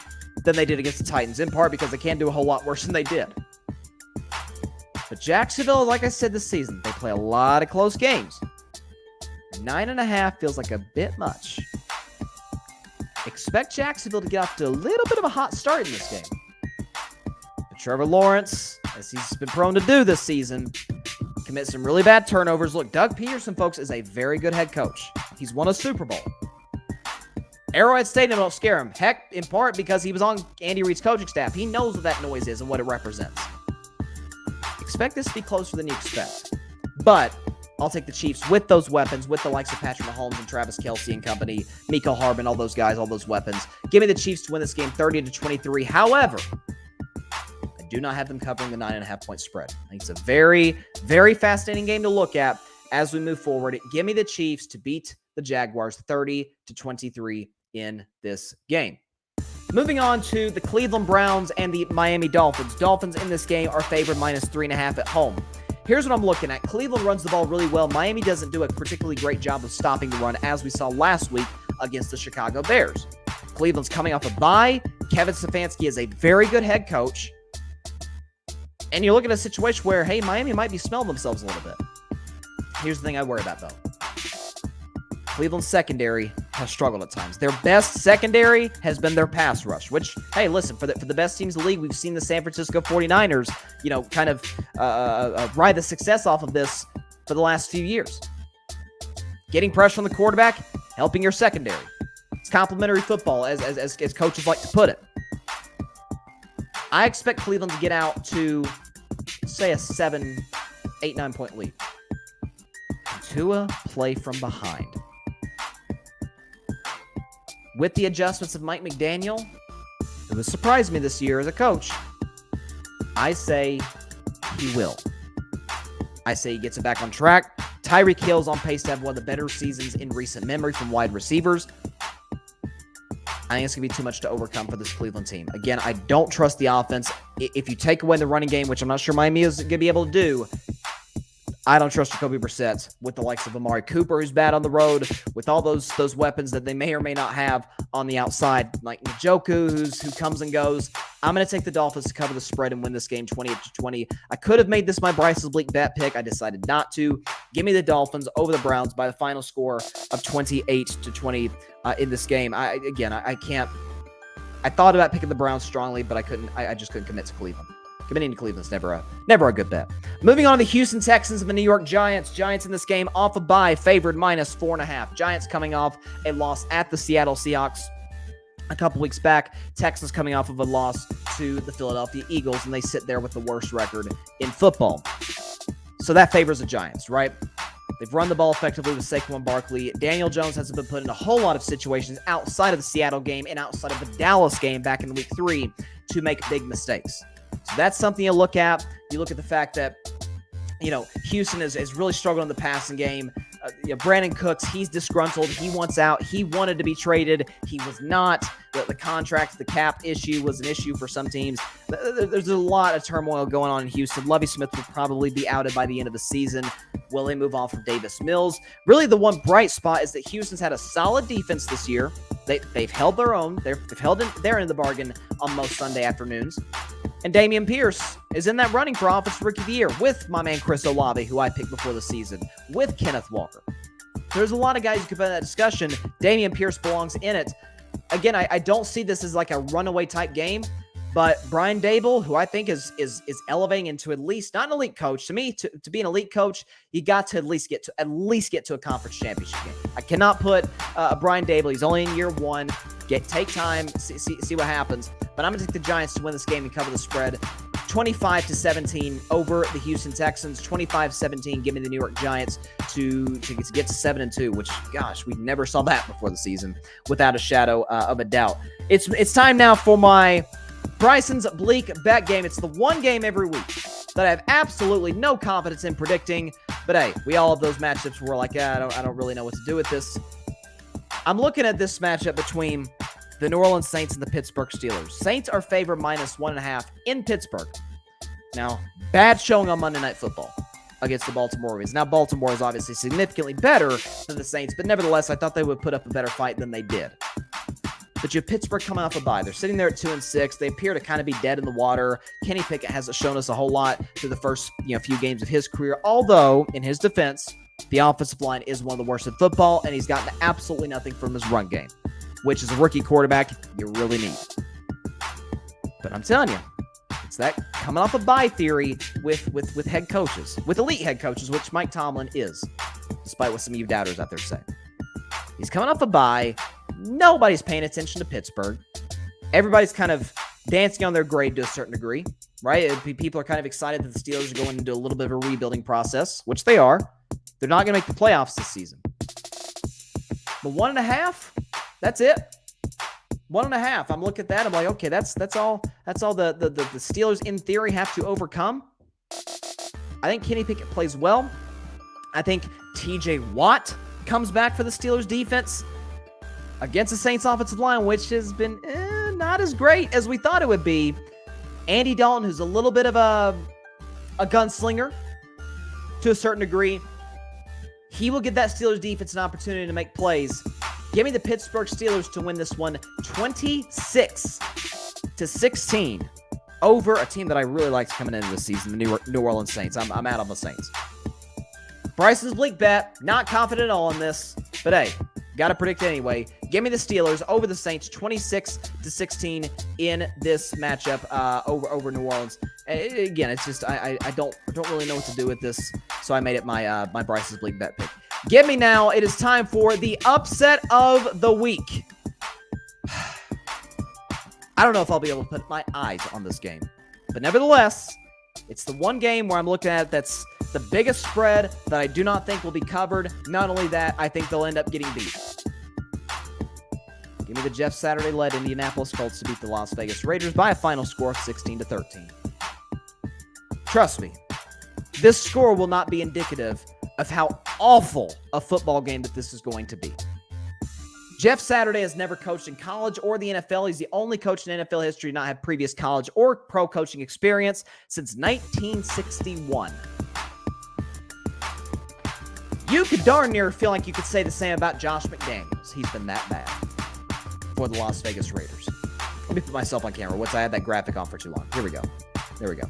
than they did against the Titans, in part because they can't do a whole lot worse than they did. But Jacksonville, like I said this season, they play a lot of close games. 9.5 feels like a bit much. Expect Jacksonville to get off to a little bit of a hot start in this game. But Trevor Lawrence, as he's been prone to do this season, commits some really bad turnovers. Look, Doug Peterson, folks, is a very good head coach. He's won a Super Bowl. Arrowhead Stadium don't scare him. Heck, in part because he was on Andy Reid's coaching staff. He knows what that noise is and what it represents. Expect this to be closer than you expect. But I'll take the Chiefs with those weapons, with the likes of Patrick Mahomes and Travis Kelce and company, Mecole Hardman, all those guys, all those weapons. Give me the Chiefs to win this game 30-23. However, I do not have them covering the 9.5-point spread. I think it's a very, very fascinating game to look at as we move forward. Give me the Chiefs to beat the Jaguars 30-23 in this game. Moving on to the Cleveland Browns and the Miami Dolphins. Dolphins in this game are favored -3.5 at home. Here's what I'm looking at. Cleveland runs the ball really well. Miami doesn't do a particularly great job of stopping the run, as we saw last week against the Chicago Bears. Cleveland's coming off a bye. Kevin Stefanski is a very good head coach. And you're looking at a situation where, hey, Miami might be smelling themselves a little bit. Here's the thing I worry about, though. Cleveland's secondary has struggled at times. Their best secondary has been their pass rush, which, hey, listen, for the best teams in the league, we've seen the San Francisco 49ers, kind of ride the success off of this for the last few years. Getting pressure on the quarterback, helping your secondary. It's complementary football, as coaches like to put it. I expect Cleveland to get out to, say, a 7, 8, 9-point lead. Tua play from behind. With the adjustments of Mike McDaniel, who has surprised me this year as a coach, I say he will. I say he gets it back on track. Tyreek Hill's on pace to have one of the better seasons in recent memory from wide receivers. I think it's going to be too much to overcome for this Cleveland team. Again, I don't trust the offense. If you take away the running game, which I'm not sure Miami is going to be able to do, I don't trust Jacoby Brissett with the likes of Amari Cooper, who's bad on the road, with all those weapons that they may or may not have on the outside, like Njoku, who comes and goes. I'm going to take the Dolphins to cover the spread and win this game 28-20. I could have made this my Bryson Bleak bet pick. I decided not to. Give me the Dolphins over the Browns by the final score of 28-20 in this game. I can't. I thought about picking the Browns strongly, but I couldn't. I just couldn't commit to Cleveland. Committing to Cleveland's never a good bet. Moving on to the Houston Texans and the New York Giants. Giants in this game off a bye, favored -4.5. Giants coming off a loss at the Seattle Seahawks a couple weeks back. Texans coming off of a loss to the Philadelphia Eagles, and they sit there with the worst record in football. So that favors the Giants, right? They've run the ball effectively with Saquon Barkley. Daniel Jones hasn't been put in a whole lot of situations outside of the Seattle game and outside of the Dallas game back in week 3 to make big mistakes. So that's something you look at. You look at the fact that, Houston is really struggling in the passing game. Brandon Cooks, he's disgruntled. He wants out. He wanted to be traded. He was not. The contract, the cap issue was an issue for some teams. There's a lot of turmoil going on in Houston. Lovie Smith will probably be outed by the end of the season. Will they move on from Davis Mills? Really, the one bright spot is that Houston's had a solid defense this year. They've held their own. They've held their end of the bargain on most Sunday afternoons. And Dameon Pierce is in that running for Offensive Rookie of the Year with my man Chris Olave, who I picked before the season, with Kenneth Walker. There's a lot of guys who could put in that discussion. Dameon Pierce belongs in it. Again, I don't see this as like a runaway type game, but Brian Daboll, who I think is elevating into at least not an elite coach. To me, to be an elite coach, you got to at least get to a conference championship game. I cannot put Brian Daboll. He's only in year 1. Take time, see what happens. But I'm going to take the Giants to win this game and cover the spread. 25-17 over the Houston Texans. 25-17, give me the New York Giants to get to 7-2, which, gosh, we never saw that before the season, without a shadow of a doubt. It's time now for my Bryson's Bleak bet game. It's the one game every week that I have absolutely no confidence in predicting. But hey, we all have those matchups where we're like, I don't really know what to do with this. I'm looking at this matchup between the New Orleans Saints and the Pittsburgh Steelers. Saints are favored -1.5 in Pittsburgh. Now, bad showing on Monday Night Football against the Baltimore Ravens. Now, Baltimore is obviously significantly better than the Saints, but nevertheless, I thought they would put up a better fight than they did. But you have Pittsburgh coming off a bye. They're sitting there at 2-6. They appear to kind of be dead in the water. Kenny Pickett hasn't shown us a whole lot through the first few games of his career, although, in his defense, the offensive line is one of the worst in football, and he's gotten absolutely nothing from his run game, which is a rookie quarterback you really need. But I'm telling you, it's that coming off a bye theory with head coaches, with elite head coaches, which Mike Tomlin is, despite what some of you doubters out there say. He's coming off a bye. Nobody's paying attention to Pittsburgh. Everybody's kind of dancing on their grave to a certain degree, right? People are kind of excited that the Steelers are going into a little bit of a rebuilding process, which they are. They're not going to make the playoffs this season. But 1.5, that's it. 1.5. I'm looking at that. I'm like, okay, that's all the Steelers in theory have to overcome. I think Kenny Pickett plays well. I think TJ Watt comes back for the Steelers defense against the Saints offensive line, which has been not as great as we thought it would be. Andy Dalton, who's a little bit of a gunslinger to a certain degree, he will give that Steelers defense an opportunity to make plays. Give me the Pittsburgh Steelers to win this one 26-16. over a team that I really liked coming into the season, the New Orleans Saints. I'm out on the Saints. Bryson's Bleak bet. Not confident at all in this, but hey, got to predict anyway. Give me the Steelers over the Saints, 26-16 in this matchup over New Orleans. Again, it's just I don't really know what to do with this, so I made it my my Bryson's Bleak bet pick. Give me now. It is time for the upset of the week. I don't know if I'll be able to put my eyes on this game, but nevertheless, it's the one game where I'm looking at that's the biggest spread that I do not think will be covered. Not only that, I think they'll end up getting beat. Give me the Jeff Saturday-led Indianapolis Colts to beat the Las Vegas Raiders by a final score of 16-13. Trust me, this score will not be indicative of how awful a football game that this is going to be. Jeff Saturday has never coached in college or the NFL. He's the only coach in NFL history to not have previous college or pro coaching experience since 1961. You could darn near feel like you could say the same about Josh McDaniels. He's been that bad for the Las Vegas Raiders. Let me put myself on camera. I had that graphic on for too long. Here we go. There we go.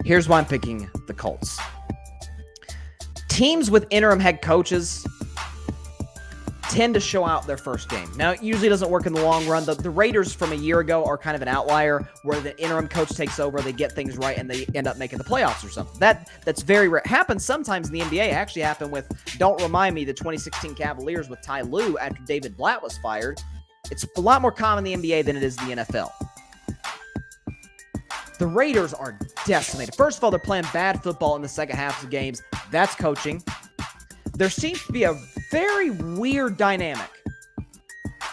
Here's why I'm picking the Colts. Teams with interim head coaches tend to show out their first game. Now, it usually doesn't work in the long run. The Raiders from a year ago are kind of an outlier where the interim coach takes over, they get things right, and they end up making the playoffs or something. That's very rare. It happens sometimes in the NBA. It actually happened with, don't remind me, the 2016 Cavaliers with Ty Lue after David Blatt was fired. It's a lot more common in the NBA than it is in the NFL. The Raiders are decimated. First of all, they're playing bad football in the second half of the games. That's coaching. There seems to be a very weird dynamic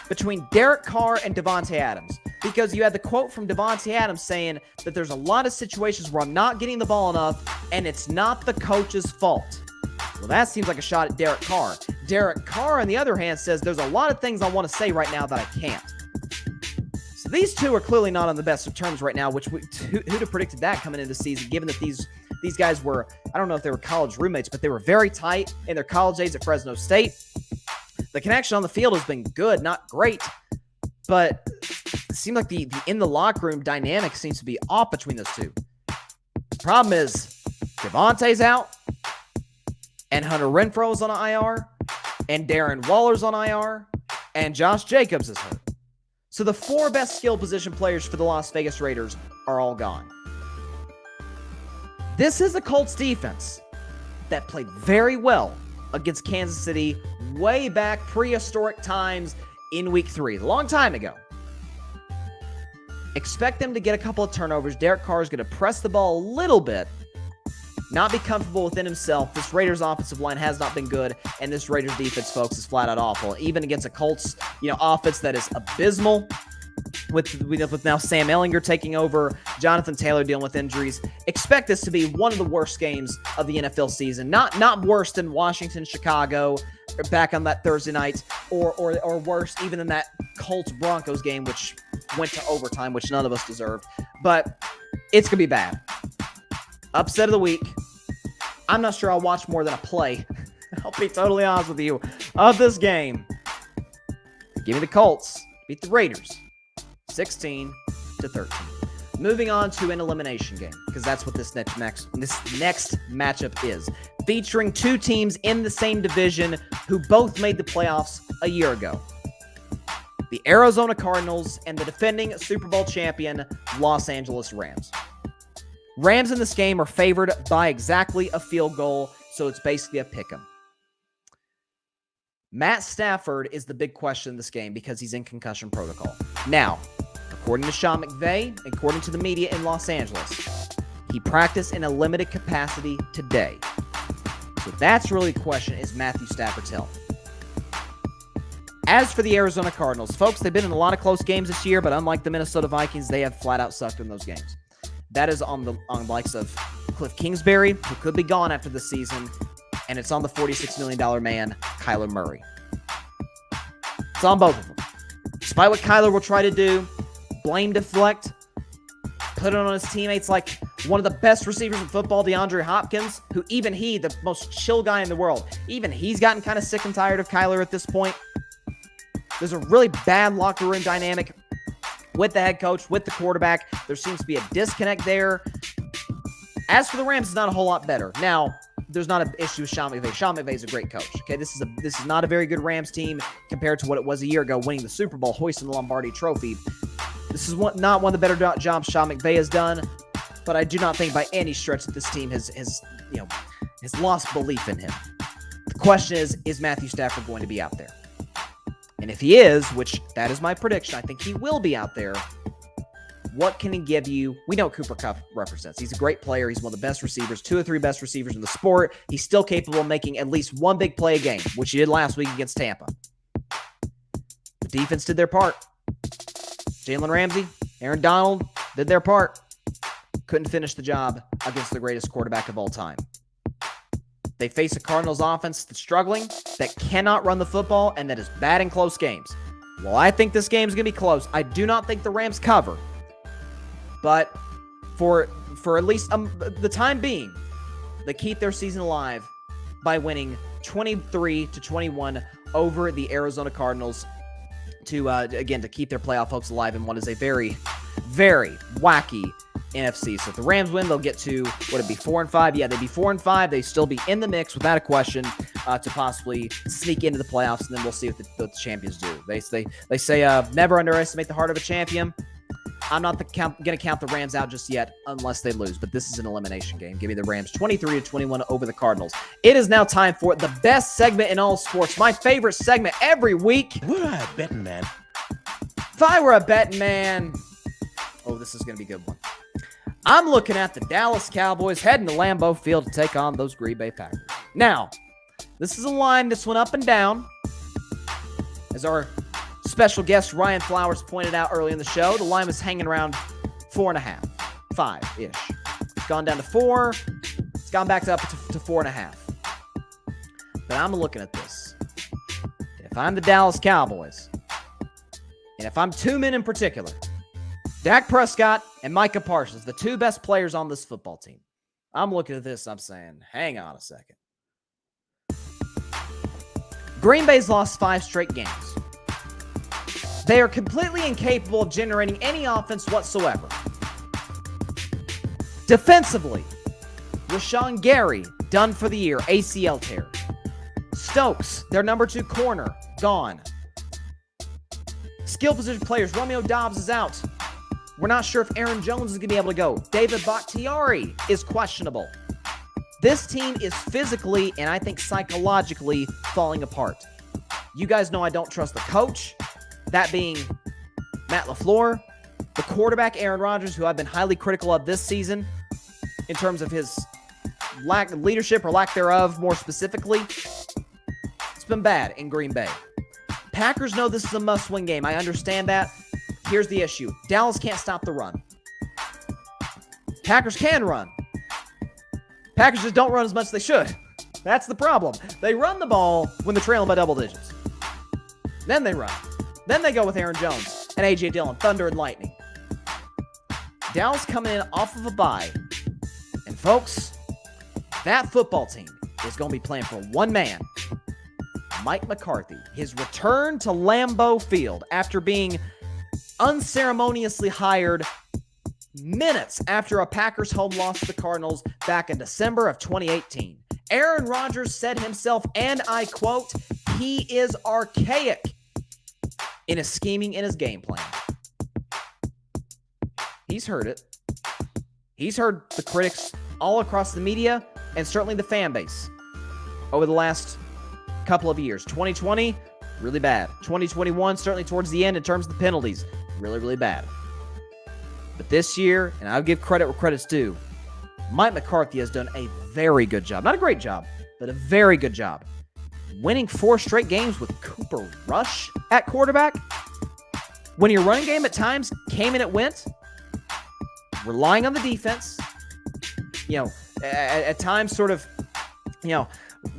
between Derek Carr and Davante Adams, because you had the quote from Davante Adams saying that there's a lot of situations where I'm not getting the ball enough, and it's not the coach's fault. Well, that seems like a shot at Derek Carr. Derek Carr, on the other hand, says there's a lot of things I want to say right now that I can't. So these two are clearly not on the best of terms right now, which who'd have predicted that coming into the season, given that these guys were, I don't know if they were college roommates, but they were very tight in their college days at Fresno State. The connection on the field has been good, not great, but it seemed like the in the locker room dynamic seems to be off between those two. The problem is Devontae's out, and Hunter Renfro's on IR, and Darren Waller's on IR, and Josh Jacobs is hurt. So the four best skill position players for the Las Vegas Raiders are all gone. This is a Colts defense that played very well against Kansas City way back prehistoric times in Week 3, a long time ago. Expect them to get a couple of turnovers. Derek Carr is going to press the ball a little bit, not be comfortable within himself. This Raiders offensive line has not been good, and this Raiders defense, folks, is flat out awful. Even against a Colts, offense that is abysmal, with now Sam Ehlinger taking over, Jonathan Taylor dealing with injuries. Expect this to be one of the worst games of the NFL season. Not worse than Washington, Chicago, back on that Thursday night, or worse even than that Colts Broncos game, which went to overtime, which none of us deserved. But it's gonna be bad. Upset of the week. I'm not sure I'll watch more than a play. I'll be totally honest with you of this game. Give me the Colts. Beat the Raiders. 16-13. Moving on to an elimination game, because that's what this next matchup is. Featuring two teams in the same division who both made the playoffs a year ago. The Arizona Cardinals and the defending Super Bowl champion Los Angeles Rams. Rams in this game are favored by exactly a field goal, so it's basically a pick'em. Matt Stafford is the big question in this game because he's in concussion protocol. Now, according to Sean McVay, according to the media in Los Angeles, he practiced in a limited capacity today. So that's really the question, is Matthew Stafford's health. As for the Arizona Cardinals, folks, they've been in a lot of close games this year, but unlike the Minnesota Vikings, they have flat out sucked in those games. That is on the likes of Cliff Kingsbury, who could be gone after the season, and it's on the $46 million man, Kyler Murray. It's on both of them. Despite what Kyler will try to do, blame deflect, put it on his teammates like one of the best receivers in football, DeAndre Hopkins, who even he, the most chill guy in the world, even he's gotten kind of sick and tired of Kyler at this point. There's a really bad locker room dynamic. with the head coach, with the quarterback. There seems to be a disconnect there. As for the Rams, it's not a whole lot better. Now, there's not an issue with Sean McVay. Sean McVay is a great coach. Okay, this is not a very good Rams team compared to what it was a year ago, winning the Super Bowl, hoisting the Lombardi Trophy. This is not one of the better jobs Sean McVay has done, but I do not think by any stretch that this team has lost belief in him. The question is Matthew Stafford going to be out there? And if he is, which that is my prediction, I think he will be out there. What can he give you? We know what Cooper Kupp represents. He's a great player. He's one of the best receivers, 2 or 3 best receivers in the sport. He's still capable of making at least one big play a game, which he did last week against Tampa. The defense did their part. Jalen Ramsey, Aaron Donald did their part. Couldn't finish the job against the greatest quarterback of all time. They face a Cardinals offense that's struggling, that cannot run the football, and that is bad in close games. Well, I think this game is going to be close. I do not think the Rams cover. But for at least the time being, they keep their season alive by winning 23-21 over the Arizona Cardinals to keep their playoff hopes alive in what is a very, very wacky NFC. So if the Rams win, they'll get to, would it be 4-5? Yeah, they'd be 4-5. They'd still be in the mix without a question to possibly sneak into the playoffs, and then we'll see what the champions do. They say never underestimate the heart of a champion. I'm not going to count the Rams out just yet unless they lose, but this is an elimination game. Give me the Rams 23-21 over the Cardinals. It is now time for the best segment in all sports, my favorite segment every week. Would I a betting man? If I were a betting man, this is going to be a good one. I'm looking at the Dallas Cowboys heading to Lambeau Field to take on those Green Bay Packers. Now, this is a line that's went up and down. As our special guest Ryan Flowers pointed out early in the show, the line was hanging around 4.5, 5-ish. It's gone down to 4. It's gone back up to 4.5. But I'm looking at this. If I'm the Dallas Cowboys, and if I'm 2 men in particular, Dak Prescott and Micah Parsons, the 2 best players on this football team, I'm looking at this, I'm saying, hang on a second. Green Bay's lost 5 straight games. They are completely incapable of generating any offense whatsoever. Defensively, Rashawn Gary, done for the year, ACL tear. Stokes, their number 2 corner, gone. Skill position players, Romeo Doubs is out. We're not sure if Aaron Jones is going to be able to go. David Bakhtiari is questionable. This team is physically and I think psychologically falling apart. You guys know I don't trust the coach. That being Matt LaFleur, the quarterback Aaron Rodgers, who I've been highly critical of this season in terms of his lack of leadership or lack thereof, more specifically. It's been bad in Green Bay. Packers know this is a must-win game. I understand that. Here's the issue. Dallas can't stop the run. Packers can run. Packers just don't run as much as they should. That's the problem. They run the ball when they're trailing by double digits. Then they run. Then they go with Aaron Jones and A.J. Dillon, thunder and lightning. Dallas coming in off of a bye. And folks, that football team is going to be playing for one man, Mike McCarthy. His return to Lambeau Field after being unceremoniously hired minutes after a Packers home loss to the Cardinals back in December of 2018. Aaron Rodgers said himself, and I quote, he is archaic in his scheming and his game plan. He's heard it. He's heard the critics all across the media and certainly the fan base over the last couple of years. 2020, really bad. 2021, certainly towards the end in terms of the penalties, really, really bad. But this year, and I'll give credit where credit's due, Mike McCarthy has done a very good job. Not a great job, but a very good job. Winning 4 straight games with Cooper Rush at quarterback. When your running game at times came and it went, relying on the defense, at times sort of,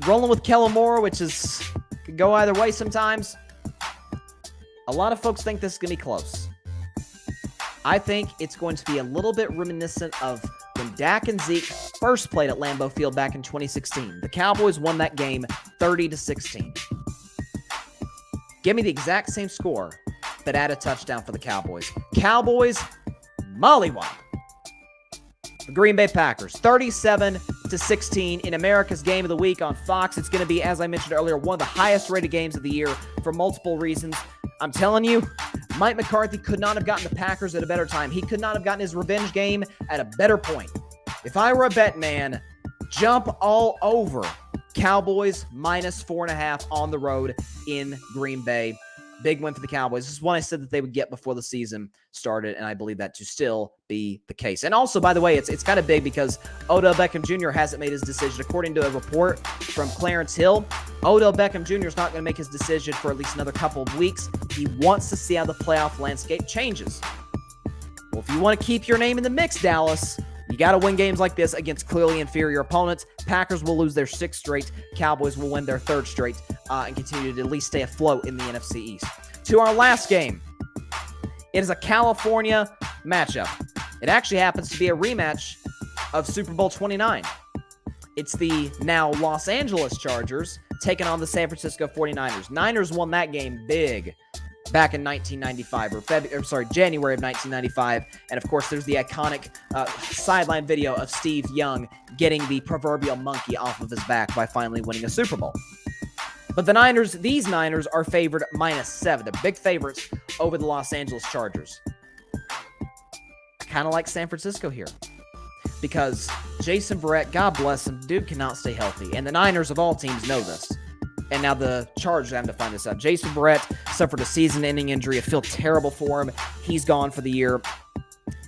rolling with Kellen Moore, which could go either way sometimes. A lot of folks think this is going to be close. I think it's going to be a little bit reminiscent of when Dak and Zeke first played at Lambeau Field back in 2016. The Cowboys won that game 30-16. Give me the exact same score but add a touchdown for the Cowboys. Cowboys, mollywop. The Green Bay Packers, 37-16 in America's Game of the Week on Fox. It's going to be, as I mentioned earlier, one of the highest rated games of the year for multiple reasons. I'm telling you, Mike McCarthy could not have gotten the Packers at a better time. He could not have gotten his revenge game at a better point. If I were a bet man, jump all over Cowboys minus 4.5 on the road in Green Bay. Big win for the Cowboys. This is one I said that they would get before the season started, and I believe that to still be the case. And also, by the way, it's kind of big because Odell Beckham Jr. hasn't made his decision. According to a report from Clarence Hill, Odell Beckham Jr. is not going to make his decision for at least another couple of weeks. He wants to see how the playoff landscape changes. Well, if you want to keep your name in the mix, Dallas, you got to win games like this against clearly inferior opponents. Packers will lose their 6th straight. Cowboys will win their 3rd straight and continue to at least stay afloat in the NFC East. To our last game. It is a California matchup. It actually happens to be a rematch of Super Bowl 29. It's the now Los Angeles Chargers taking on the San Francisco 49ers. Niners won that game big back in 1995, January of 1995. And of course, there's the iconic sideline video of Steve Young getting the proverbial monkey off of his back by finally winning a Super Bowl. But these Niners are favored -7. They're big favorites over the Los Angeles Chargers. I kind of like San Francisco here because Jason Verrett, God bless him, dude cannot stay healthy. And the Niners of all teams know this. And now the Chargers have to find this out. Jason Verrett suffered a season-ending injury. I feel terrible for him. He's gone for the year.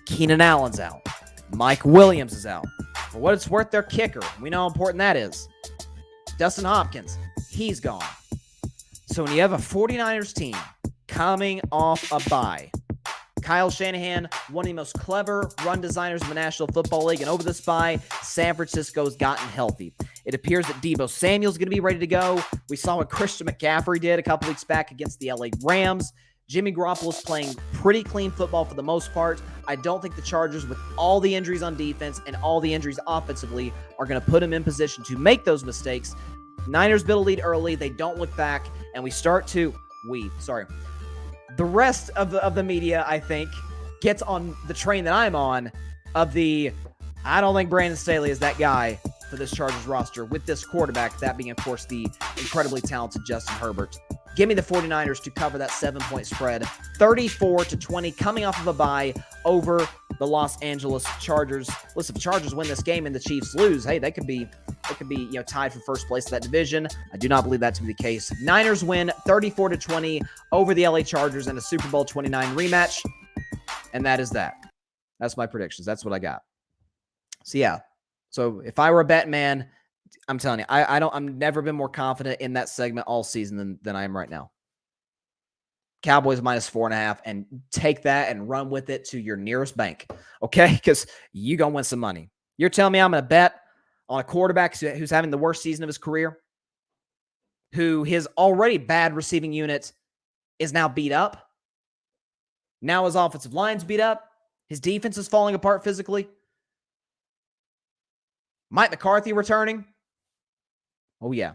Keenan Allen's out. Mike Williams is out. For what it's worth, their kicker. We know how important that is. Dustin Hopkins, he's gone. So when you have a 49ers team coming off a bye, Kyle Shanahan, one of the most clever run designers in the National Football League, and over this bye, San Francisco's gotten healthy. It appears that Deebo Samuel's going to be ready to go. We saw what Christian McCaffrey did a couple weeks back against the LA Rams. Jimmy Garoppolo's playing pretty clean football for the most part. I don't think the Chargers, with all the injuries on defense and all the injuries offensively, are going to put him in position to make those mistakes. Niners build a lead early. They don't look back, and the rest of the media, I think, gets on the train that I'm on of I don't think Brandon Staley is that guy for this Chargers roster with this quarterback, that being, of course, the incredibly talented Justin Herbert. Give me the 49ers to cover that 7-point spread, 34-20, coming off of a bye over the Los Angeles Chargers. Listen, if the Chargers win this game and the Chiefs lose, hey, they could be tied for first place in that division. I do not believe that to be the case. Niners win 34-20 over the LA Chargers in a Super Bowl 29 rematch, and that is that. That's my predictions. That's what I got. So yeah. So if I were a bet man, I'm telling you, I've never been more confident in that segment all season than I am right now. Cowboys -4.5, and take that and run with it to your nearest bank, okay? Because you're going to win some money. You're telling me I'm going to bet on a quarterback who's having the worst season of his career, who his already bad receiving unit is now beat up. Now his offensive line's beat up. His defense is falling apart physically. Mike McCarthy returning. Oh, yeah.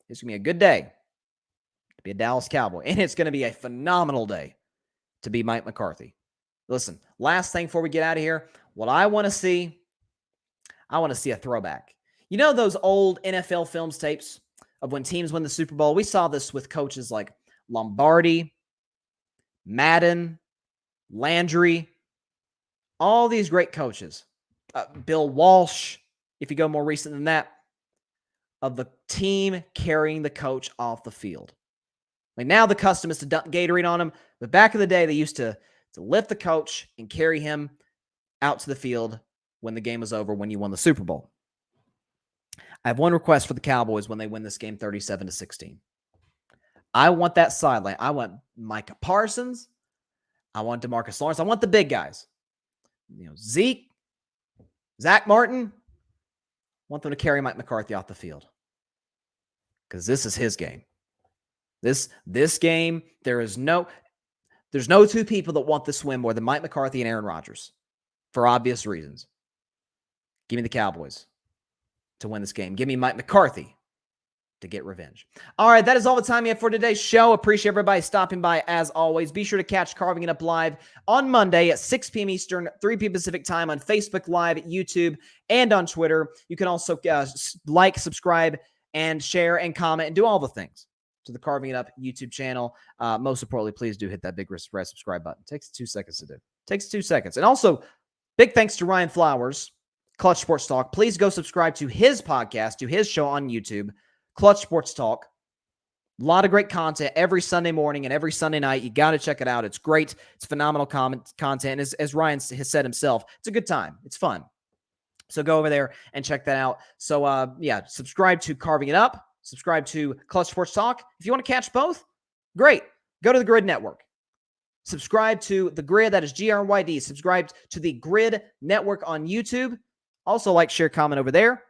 It's going to be a good day to be a Dallas Cowboy. And it's going to be a phenomenal day to be Mike McCarthy. Listen, last thing before we get out of here, what I want to see a throwback. You know those old NFL films tapes of when teams win the Super Bowl? We saw this with coaches like Lombardi, Madden, Landry, all these great coaches. Bill Walsh, if you go more recent than that, of the team carrying the coach off the field. Like now the custom is to dump Gatorade on him, but back in the day they used to lift the coach and carry him out to the field when the game was over, when you won the Super Bowl. I have one request for the Cowboys when they win this game 37-16. I want that sideline. I want Micah Parsons. I want DeMarcus Lawrence. I want the big guys. Zeke, Zach Martin. I want them to carry Mike McCarthy off the field. Because this is his game. This game, there's no two people that want this win more than Mike McCarthy and Aaron Rodgers. For obvious reasons. Give me the Cowboys to win this game. Give me Mike McCarthy to get revenge. All right, that is all the time we have for today's show. Appreciate everybody stopping by as always. Be sure to catch Carving It Up Live on Monday at 6 p.m. Eastern, 3 p.m. Pacific time on Facebook Live, YouTube, and on Twitter. You can also like, subscribe, and share and comment and do all the things to the Carving It Up YouTube channel. Most importantly, please do hit that big red subscribe button. It takes 2 seconds to do. Takes 2 seconds. And also, big thanks to Ryan Flowers, Clutch Sports Talk. Please go subscribe to his podcast, to his show on YouTube, Clutch Sports Talk. A lot of great content every Sunday morning and every Sunday night. You got to check it out. It's great. It's phenomenal content. As Ryan has said himself, it's a good time. It's fun. So go over there and check that out. So, subscribe to Carving It Up. Subscribe to Clutch Sports Talk. If you want to catch both, great. Go to the Grid Network. Subscribe to the Grid. That is GRYD. Subscribe to the Grid Network on YouTube. Also, like, share, comment over there.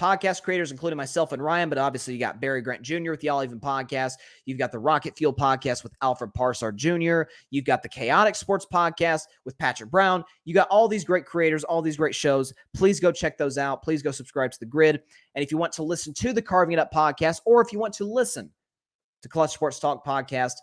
Podcast creators, including myself and Ryan, but obviously you got Barry Grant Jr. with the Y'all Even podcast. You've got the Rocket Fuel podcast with Alfred Parsard Jr. You've got the Chaotic Sports podcast with Patrick Brown. You got all these great creators, all these great shows. Please go check those out. Please go subscribe to the Grid. And if you want to listen to the Carving It Up podcast, or if you want to listen to Clutch Sports Talk podcast,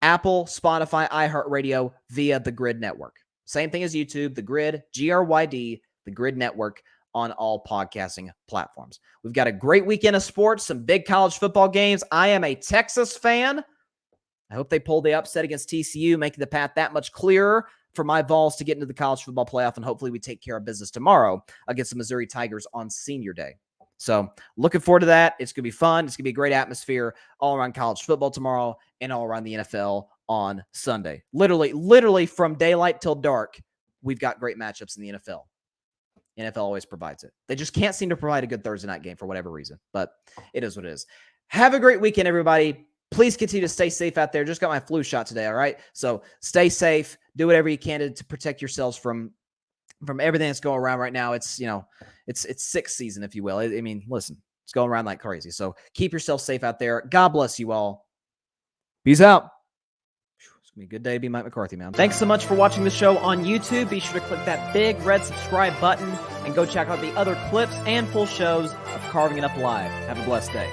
Apple, Spotify, iHeartRadio via the Grid Network. Same thing as YouTube, the Grid, GRYD, the Grid Network, on all podcasting platforms. We've got a great weekend of sports, some big college football games. I am a Texas fan. I hope they pull the upset against TCU, making the path that much clearer for my Vols to get into the college football playoff, and hopefully we take care of business tomorrow against the Missouri Tigers on Senior Day. So looking forward to that. It's going to be fun. It's going to be a great atmosphere all around college football tomorrow and all around the NFL on Sunday. Literally from daylight till dark, we've got great matchups in the NFL. NFL always provides it. They just can't seem to provide a good Thursday night game for whatever reason, but it is what it is. Have a great weekend, everybody. Please continue to stay safe out there. Just got my flu shot today, all right? So stay safe. Do whatever you can to protect yourselves from everything that's going around right now. It's, it's sick season, if you will. I mean, listen, it's going around like crazy. So keep yourself safe out there. God bless you all. Peace out. It's going to be a good day to be Mike McCarthy, man. Thanks so much for watching the show on YouTube. Be sure to click that big red subscribe button and go check out the other clips and full shows of Carving It Up Live. Have a blessed day.